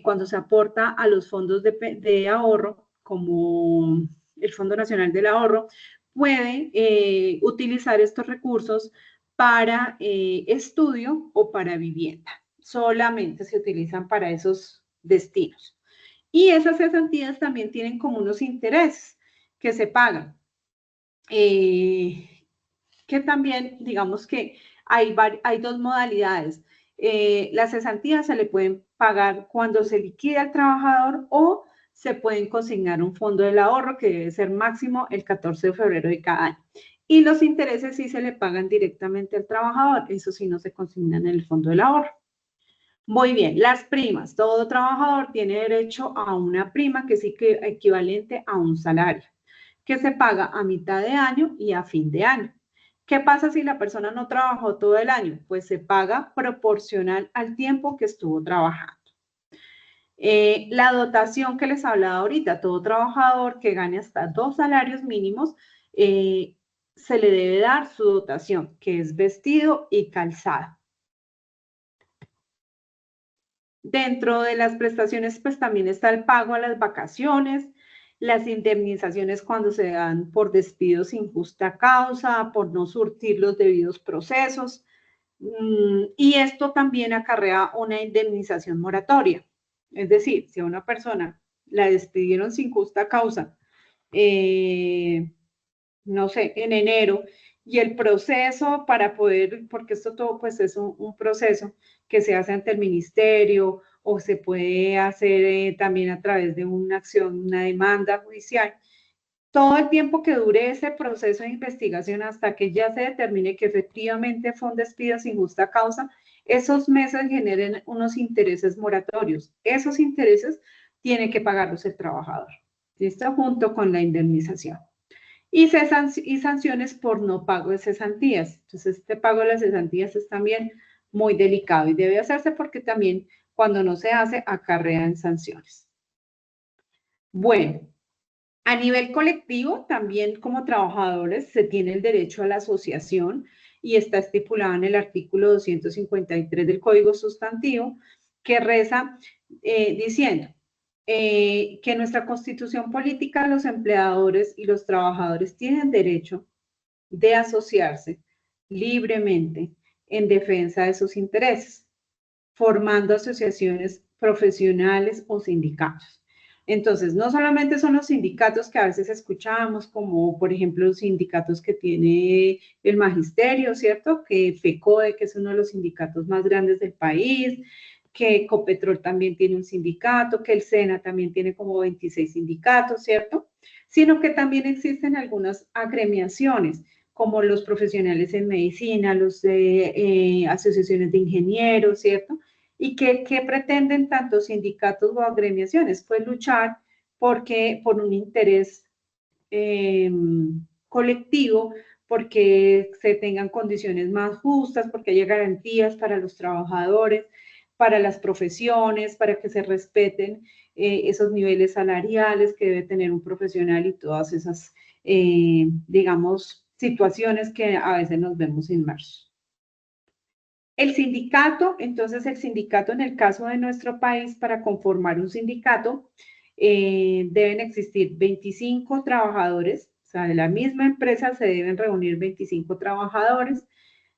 cuando se aporta a los fondos de ahorro, como el Fondo Nacional del Ahorro, puede utilizar estos recursos para estudio o para vivienda. Solamente se utilizan para esos destinos. Y esas cesantías también tienen como unos intereses que se pagan. Que también, digamos que hay dos modalidades. Las cesantías se le pueden pagar cuando se liquida al trabajador o se pueden consignar un fondo del ahorro que debe ser máximo el 14 de febrero de cada año. Y los intereses sí se le pagan directamente al trabajador, eso sí no se consignan en el fondo del ahorro. Muy bien, las primas. Todo trabajador tiene derecho a una prima que es equivalente a un salario, que se paga a mitad de año y a fin de año. ¿Qué pasa si la persona no trabajó todo el año? Pues se paga proporcional al tiempo que estuvo trabajando. La dotación que les hablaba ahorita, todo trabajador que gane hasta 2 salarios mínimos, se le debe dar su dotación, que es vestido y calzado. Dentro de las prestaciones, pues también está el pago a las vacaciones, las indemnizaciones cuando se dan por despido sin justa causa, por no surtir los debidos procesos. Y esto también acarrea una indemnización moratoria. Es decir, si a una persona la despidieron sin justa causa, no sé, en enero, y el proceso para poder, porque esto todo pues es un proceso que se hace ante el ministerio o se puede hacer también a través de una acción, una demanda judicial. Todo el tiempo que dure ese proceso de investigación hasta que ya se determine que efectivamente fue un despido sin justa causa, esos meses generen unos intereses moratorios. Esos intereses tiene que pagarlos el trabajador. ¿Listo? Junto con la indemnización. Y sanciones por no pago de cesantías. Entonces, este pago de las cesantías es también muy delicado y debe hacerse porque también cuando no se hace acarrean sanciones. Bueno, a nivel colectivo, también como trabajadores se tiene el derecho a la asociación y está estipulado en el artículo 253 del Código Sustantivo, que reza diciendo que en nuestra Constitución política los empleadores y los trabajadores tienen derecho de asociarse libremente en defensa de sus intereses, formando asociaciones profesionales o sindicatos. Entonces, no solamente son los sindicatos que a veces escuchamos, como por ejemplo los sindicatos que tiene el magisterio, ¿cierto? Que FECODE, que es uno de los sindicatos más grandes del país, que Ecopetrol también tiene un sindicato, que el SENA también tiene como 26 sindicatos, ¿cierto? Sino que también existen algunas agremiaciones, como los profesionales en medicina, los de asociaciones de ingenieros, ¿cierto? ¿Y qué pretenden tanto sindicatos o agremiaciones? Pues luchar por un interés colectivo, porque se tengan condiciones más justas, porque haya garantías para los trabajadores, para las profesiones, para que se respeten esos niveles salariales que debe tener un profesional y todas esas, digamos, situaciones que a veces nos vemos inmersos. El sindicato, entonces el sindicato en el caso de nuestro país, para conformar un sindicato, deben existir 25 trabajadores, o sea, de la misma empresa se deben reunir 25 trabajadores,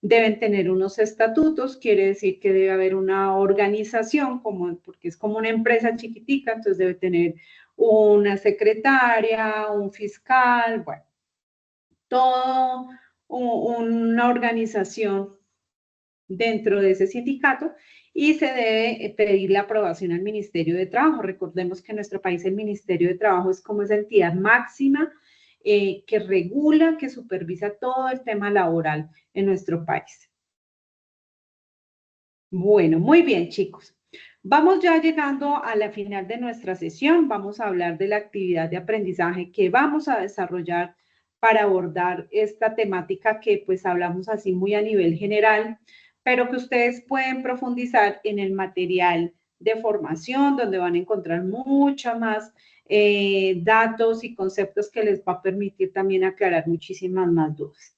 deben tener unos estatutos, quiere decir que debe haber una organización, porque es como una empresa chiquitica, entonces debe tener una secretaria, un fiscal, bueno, todo una organización dentro de ese sindicato y se debe pedir la aprobación al Ministerio de Trabajo. Recordemos que en nuestro país el Ministerio de Trabajo es como esa entidad máxima que regula, que supervisa todo el tema laboral en nuestro país. Bueno, muy bien, chicos. Vamos ya llegando a la final de nuestra sesión. Vamos a hablar de la actividad de aprendizaje que vamos a desarrollar para abordar esta temática que pues hablamos así muy a nivel general, pero que ustedes pueden profundizar en el material de formación, donde van a encontrar mucha más datos y conceptos que les va a permitir también aclarar muchísimas más dudas.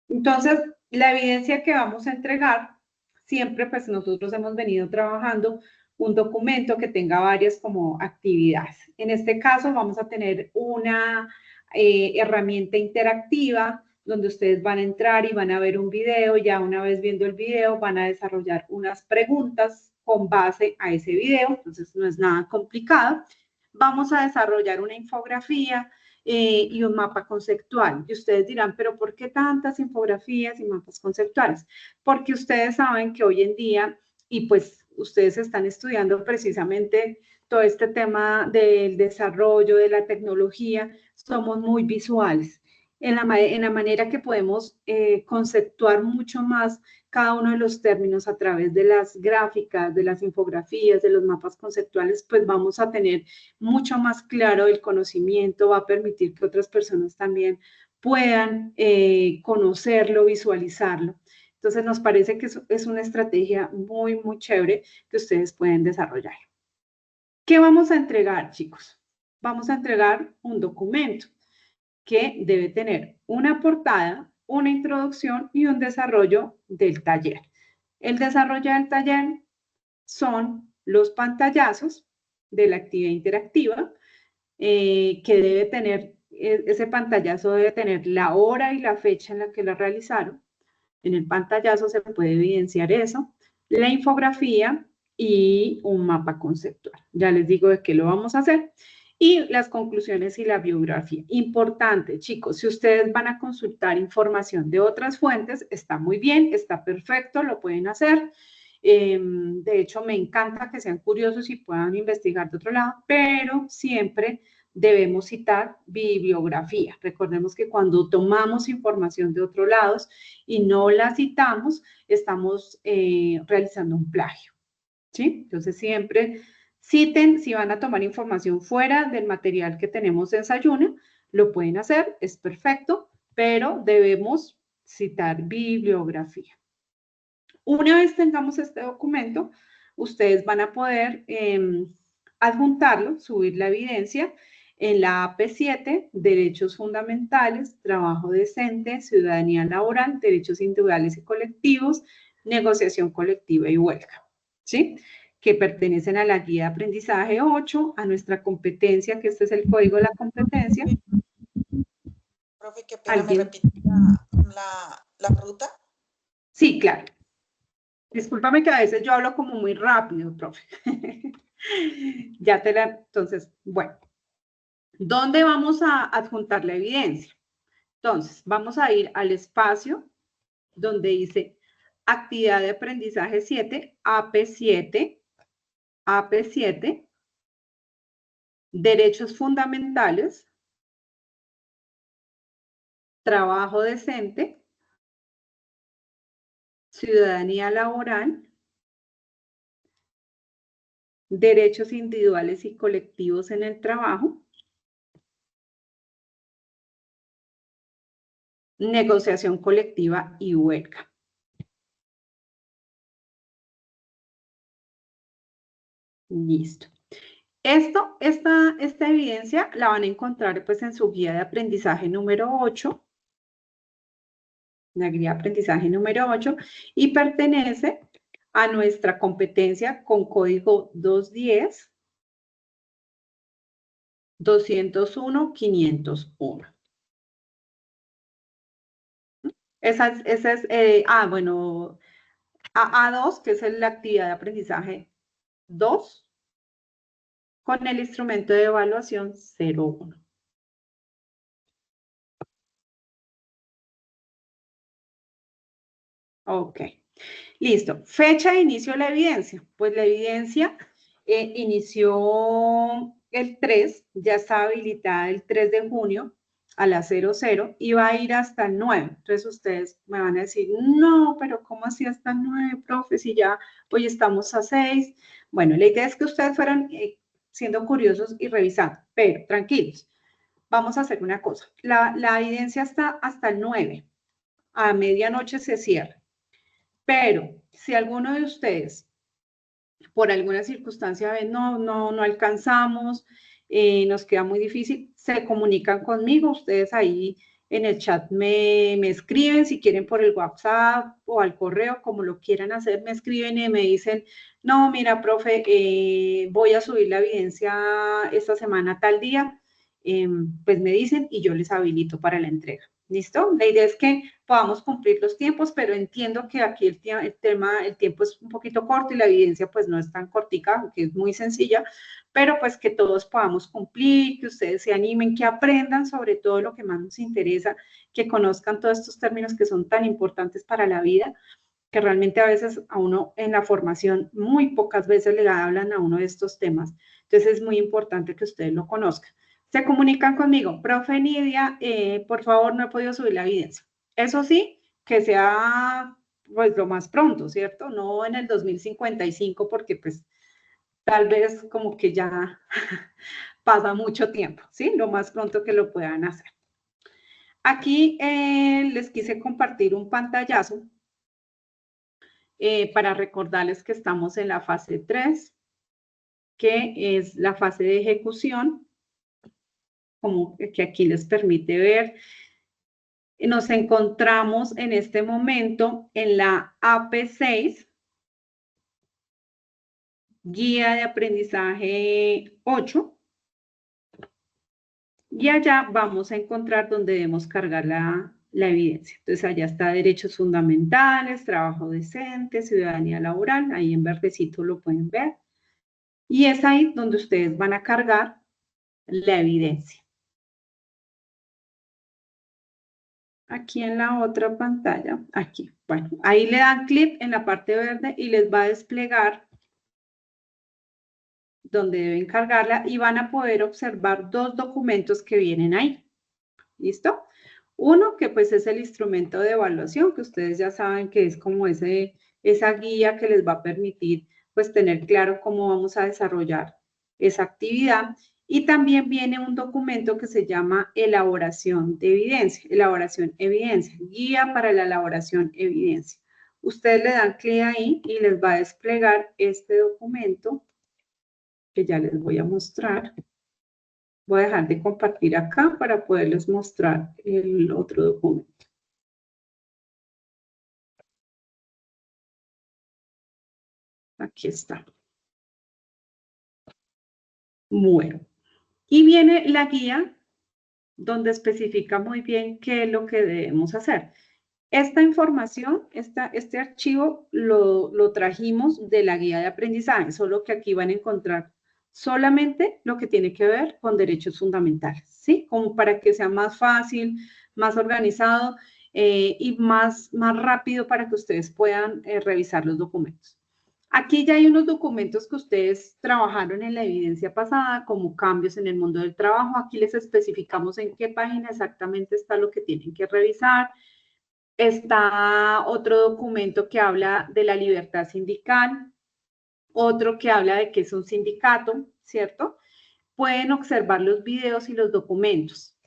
Entonces, la evidencia que vamos a entregar, siempre pues nosotros hemos venido trabajando un documento que tenga varias como actividades. En este caso vamos a tener una herramienta interactiva donde ustedes van a entrar y van a ver un video. Ya una vez viendo el video van a desarrollar unas preguntas con base a ese video, entonces no es nada complicado. Vamos a desarrollar una infografía y un mapa conceptual. Y ustedes dirán, pero ¿por qué tantas infografías y mapas conceptuales? Porque ustedes saben que hoy en día, y pues ustedes están estudiando precisamente todo este tema del desarrollo de la tecnología, somos muy visuales. En la manera que podemos conceptuar mucho más cada uno de los términos a través de las gráficas, de las infografías, de los mapas conceptuales, pues vamos a tener mucho más claro el conocimiento, va a permitir que otras personas también puedan conocerlo, visualizarlo. Entonces nos parece que es una estrategia muy, muy chévere que ustedes pueden desarrollar. ¿Qué vamos a entregar, chicos? Vamos a entregar un documento que debe tener una portada, una introducción y un desarrollo del taller. El desarrollo del taller son los pantallazos de la actividad interactiva, que debe tener, ese pantallazo debe tener la hora y la fecha en la que lo realizaron. En el pantallazo se puede evidenciar eso, la infografía y un mapa conceptual. Ya les digo de qué lo vamos a hacer. Y las conclusiones y la biografía. Importante, chicos, si ustedes van a consultar información de otras fuentes, está muy bien, está perfecto, lo pueden hacer. De hecho, me encanta que sean curiosos y puedan investigar de otro lado, pero siempre debemos citar bibliografía. Recordemos que cuando tomamos información de otros lados y no la citamos, estamos realizando un plagio, ¿sí? Entonces, siempre citen, si van a tomar información fuera del material que tenemos en Sayuna, lo pueden hacer, es perfecto, pero debemos citar bibliografía. Una vez tengamos este documento, ustedes van a poder adjuntarlo, subir la evidencia en la AP7, Derechos Fundamentales, Trabajo Decente, Ciudadanía Laboral, Derechos Individuales y Colectivos, Negociación Colectiva y Huelga, ¿sí? Que pertenecen a la Guía de Aprendizaje 8, a nuestra competencia, que este es el código de la competencia. Profe, qué pena, ¿me repite la ruta? Sí, claro. Discúlpame que a veces yo hablo como muy rápido, profe. Entonces, bueno, ¿dónde vamos a adjuntar la evidencia? Entonces, vamos a ir al espacio donde dice actividad de aprendizaje 7, AP7, AP7, derechos fundamentales, trabajo decente, ciudadanía laboral, derechos individuales y colectivos en el trabajo, negociación colectiva y huelga. Listo. Esta evidencia la van a encontrar pues en su guía de aprendizaje número 8, la guía de aprendizaje número 8, y pertenece a nuestra competencia con código 210, 201, 501. Esa es, bueno, A2, que es la actividad de aprendizaje 2, con el instrumento de evaluación 01. Ok, listo. Fecha de inicio de la evidencia. Pues la evidencia inició el 3, ya está habilitada el 3 de junio a las 00 y va a ir hasta el 9. Entonces ustedes me van a decir, no, pero ¿cómo así hasta el 9, profe? Si ya hoy estamos a 6. Bueno, la idea es que ustedes fueran siendo curiosos y revisando, pero tranquilos. Vamos a hacer una cosa. La evidencia está hasta el 9. A medianoche se cierra. Pero si alguno de ustedes, por alguna circunstancia, no alcanzamos, nos queda muy difícil, se comunican conmigo, ustedes ahí en el chat me escriben, si quieren por el WhatsApp o al correo, como lo quieran hacer, me escriben y me dicen, no, mira, profe, voy a subir la evidencia esta semana tal día, pues me dicen y yo les habilito para la entrega. ¿Listo? La idea es que podamos cumplir los tiempos, pero entiendo que aquí el tiempo es un poquito corto y la evidencia pues no es tan cortica, aunque es muy sencilla, pero pues que todos podamos cumplir, que ustedes se animen, que aprendan sobre todo lo que más nos interesa, que conozcan todos estos términos que son tan importantes para la vida, que realmente a veces a uno en la formación muy pocas veces le hablan a uno de estos temas. Entonces es muy importante que ustedes lo conozcan. Se comunican conmigo, profe Nidia, por favor, no he podido subir la evidencia. Eso sí, que sea pues lo más pronto, ¿cierto? No en el 2055 porque pues tal vez como que ya pasa mucho tiempo, ¿sí? Lo más pronto que lo puedan hacer. Aquí les quise compartir un pantallazo para recordarles que estamos en la fase 3, que es la fase de ejecución, como que aquí les permite ver. Nos encontramos en este momento en la AP6, Guía de Aprendizaje 8, y allá vamos a encontrar donde debemos cargar la evidencia. Entonces allá está derechos fundamentales, trabajo decente, ciudadanía laboral, ahí en verdecito lo pueden ver. Y es ahí donde ustedes van a cargar la evidencia. Aquí en la otra pantalla, aquí, bueno, ahí le dan clic en la parte verde y les va a desplegar donde deben cargarla y van a poder observar dos documentos que vienen ahí. ¿Listo? Uno que pues es el instrumento de evaluación, que ustedes ya saben que es como esa guía que les va a permitir pues tener claro cómo vamos a desarrollar esa actividad. Y también viene un documento que se llama elaboración de evidencia, guía para la elaboración de evidencia. Ustedes le dan clic ahí y les va a desplegar este documento que ya les voy a mostrar. Voy a dejar de compartir acá para poderles mostrar el otro documento. Aquí está. Bueno, y viene la guía donde especifica muy bien qué es lo que debemos hacer. Esta información, este archivo lo trajimos de la guía de aprendizaje, solo que aquí van a encontrar solamente lo que tiene que ver con derechos fundamentales, ¿sí? Como para que sea más fácil, más organizado y más rápido para que ustedes puedan revisar los documentos. Aquí ya hay unos documentos que ustedes trabajaron en la evidencia pasada, como cambios en el mundo del trabajo. Aquí les especificamos en qué página exactamente está lo que tienen que revisar. Está otro documento que habla de la libertad sindical, otro que habla de qué es un sindicato, ¿cierto? Pueden observar los videos y los documentos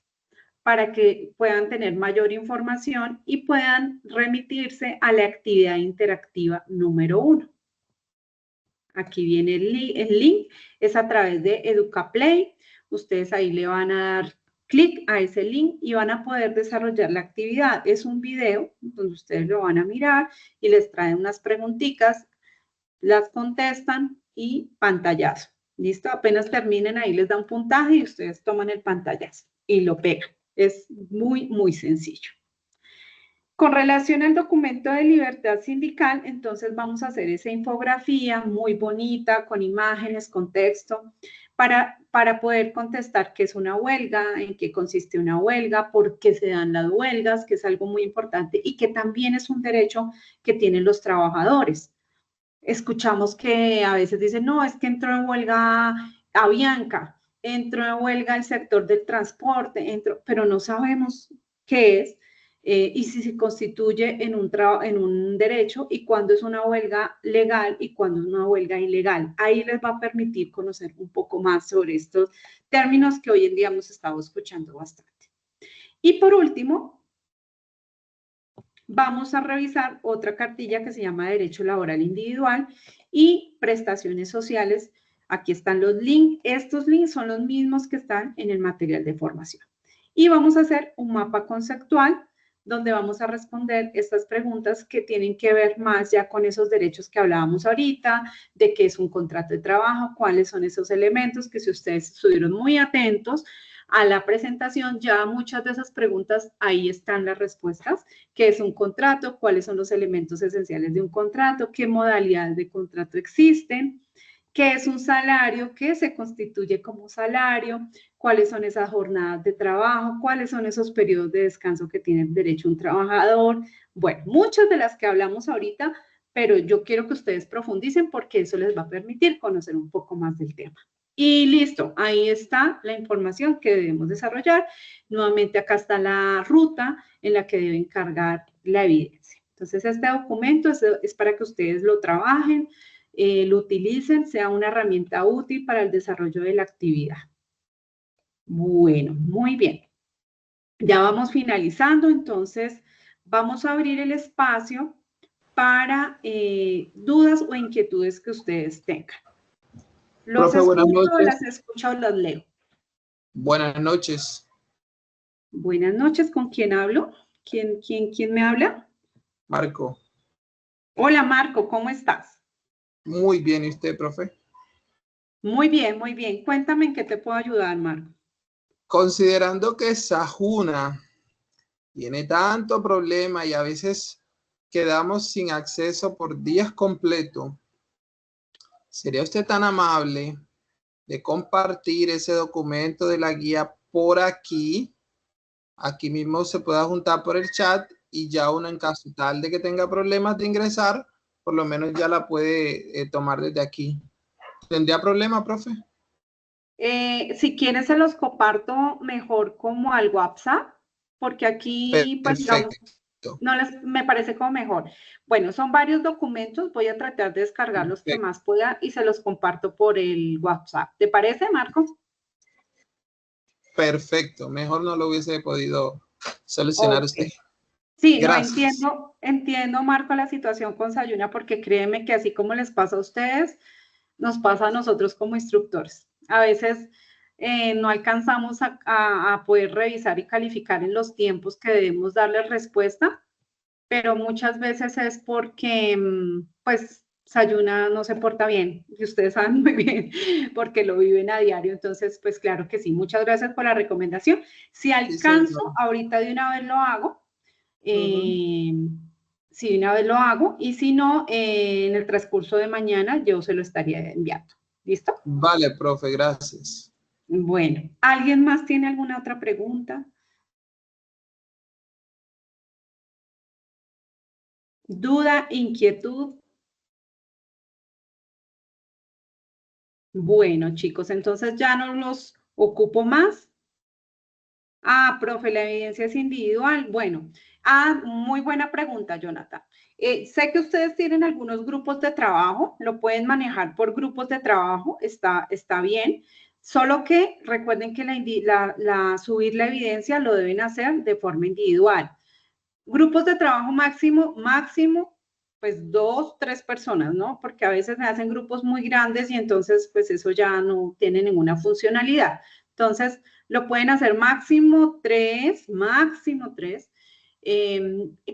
para que puedan tener mayor información y puedan remitirse a la actividad interactiva número 1. Aquí viene el link, es a través de EducaPlay. Ustedes ahí le van a dar clic a ese link y van a poder desarrollar la actividad. Es un video donde ustedes lo van a mirar y les traen unas preguntitas, las contestan y pantallazo. ¿Listo? Apenas terminen ahí les dan puntaje y ustedes toman el pantallazo y lo pegan. Es muy, muy sencillo. Con relación al documento de libertad sindical, entonces vamos a hacer esa infografía muy bonita, con imágenes, con texto, para poder contestar qué es una huelga, en qué consiste una huelga, por qué se dan las huelgas, que es algo muy importante y que también es un derecho que tienen los trabajadores. Escuchamos que a veces dicen, no, es que entró en huelga Avianca, entró en huelga el sector del transporte, pero no sabemos qué es. Y si se constituye en un derecho y cuándo es una huelga legal y cuándo es una huelga ilegal. Ahí les va a permitir conocer un poco más sobre estos términos que hoy en día hemos estado escuchando bastante. Y por último, vamos a revisar otra cartilla que se llama Derecho Laboral Individual y Prestaciones Sociales Aquí están los links. Estos links son los mismos que están en el material de formación. Y vamos a hacer un mapa conceptual donde vamos a responder estas preguntas que tienen que ver más ya con esos derechos que hablábamos ahorita, de qué es un contrato de trabajo, cuáles son esos elementos, que si ustedes estuvieron muy atentos a la presentación, ya muchas de esas preguntas, ahí están las respuestas. ¿Qué es un contrato? ¿Cuáles son los elementos esenciales de un contrato? ¿Qué modalidades de contrato existen? ¿Qué es un salario? ¿Qué se constituye como salario? ¿Cuáles son esas jornadas de trabajo? ¿Cuáles son esos periodos de descanso que tiene derecho un trabajador? Bueno, muchas de las que hablamos ahorita, pero yo quiero que ustedes profundicen porque eso les va a permitir conocer un poco más del tema. Y listo, ahí está la información que debemos desarrollar. Nuevamente acá está la ruta en la que deben cargar la evidencia. Entonces, este documento es para que ustedes lo trabajen, lo utilicen, sea una herramienta útil para el desarrollo de la actividad. Bueno, muy bien. Ya vamos finalizando, entonces vamos a abrir el espacio para dudas o inquietudes que ustedes tengan. ¿Los Profe, buenas escucho, noches. las escucho o las leo? Buenas noches. Buenas noches, ¿con quién hablo? ¿Quién me habla? Marco. Hola, Marco, ¿cómo estás? Muy bien, ¿y usted, profe? Muy bien, muy bien. Cuéntame en qué te puedo ayudar, Marco. Considerando que Sajuna tiene tanto problema y a veces quedamos sin acceso por días completos, ¿sería usted tan amable de compartir ese documento de la guía por aquí? Aquí mismo se pueda juntar por el chat y ya uno, en caso tal de que tenga problemas de ingresar, por lo menos ya la puede tomar desde aquí. ¿Tendría problema, profe? Si quieres se los comparto mejor como al WhatsApp, porque aquí, pues digamos, no me parece como mejor. Bueno, son varios documentos, voy a tratar de descargar los que más pueda y se los comparto por el WhatsApp. ¿Te parece, Marco? Perfecto, mejor no lo hubiese podido solucionar usted. Sí, gracias. No, entiendo, Marco, la situación con Sayuna, porque créeme que así como les pasa a ustedes, nos pasa a nosotros como instructores. A veces no alcanzamos a poder revisar y calificar en los tiempos que debemos darle respuesta, pero muchas veces es porque, pues, Sayuna no se porta bien, y ustedes saben muy bien, porque lo viven a diario. Entonces, pues claro que sí. Muchas gracias por la recomendación. Si alcanzo, Sí, ahorita de una vez lo hago. Si de una vez lo hago, y si no, en el transcurso de mañana yo se lo estaría enviando. ¿Listo? Vale, profe, gracias. Bueno, ¿alguien más tiene alguna otra pregunta? ¿Duda, inquietud? Bueno, chicos, entonces ya no los ocupo más. Ah, profe, la evidencia es individual. Bueno, muy buena pregunta, Jonathan. Sé que ustedes tienen algunos grupos de trabajo, lo pueden manejar por grupos de trabajo, está bien, solo que recuerden que subir la evidencia lo deben hacer de forma individual. Grupos de trabajo máximo, pues 2, 3 personas, ¿no? Porque a veces se hacen grupos muy grandes y entonces, pues eso ya no tiene ninguna funcionalidad. Entonces, lo pueden hacer máximo 3,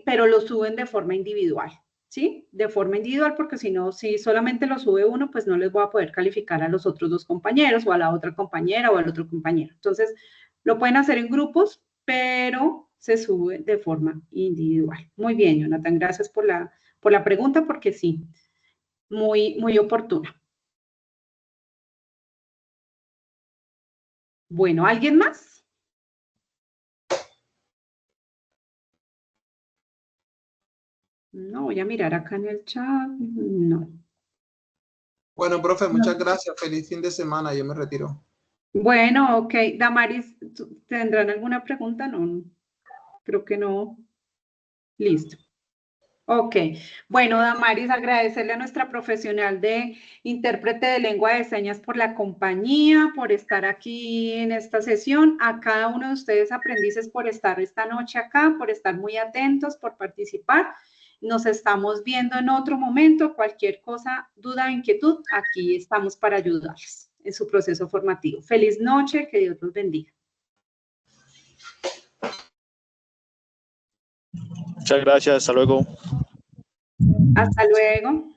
pero lo suben de forma individual, ¿sí? De forma individual, porque si no, si solamente lo sube uno, pues no les voy a poder calificar a los otros 2 compañeros o a la otra compañera o al otro compañero. Entonces, lo pueden hacer en grupos, pero se sube de forma individual. Muy bien, Jonathan, gracias por la pregunta, porque sí, muy oportuna. Bueno, ¿alguien más? No, voy a mirar acá en el chat. No. Bueno, profe, muchas gracias. Feliz fin de semana. Yo me retiro. Bueno, ok. Damaris, ¿tendrán alguna pregunta? No, creo que no. Listo. Ok, bueno, Damaris, agradecerle a nuestra profesional de intérprete de lengua de señas por la compañía, por estar aquí en esta sesión, a cada uno de ustedes aprendices por estar esta noche acá, por estar muy atentos, por participar, Nos estamos viendo en otro momento. Cualquier cosa, duda, inquietud, aquí estamos para ayudarles en su proceso formativo. Feliz noche, que Dios los bendiga. Muchas gracias, hasta luego. Hasta luego.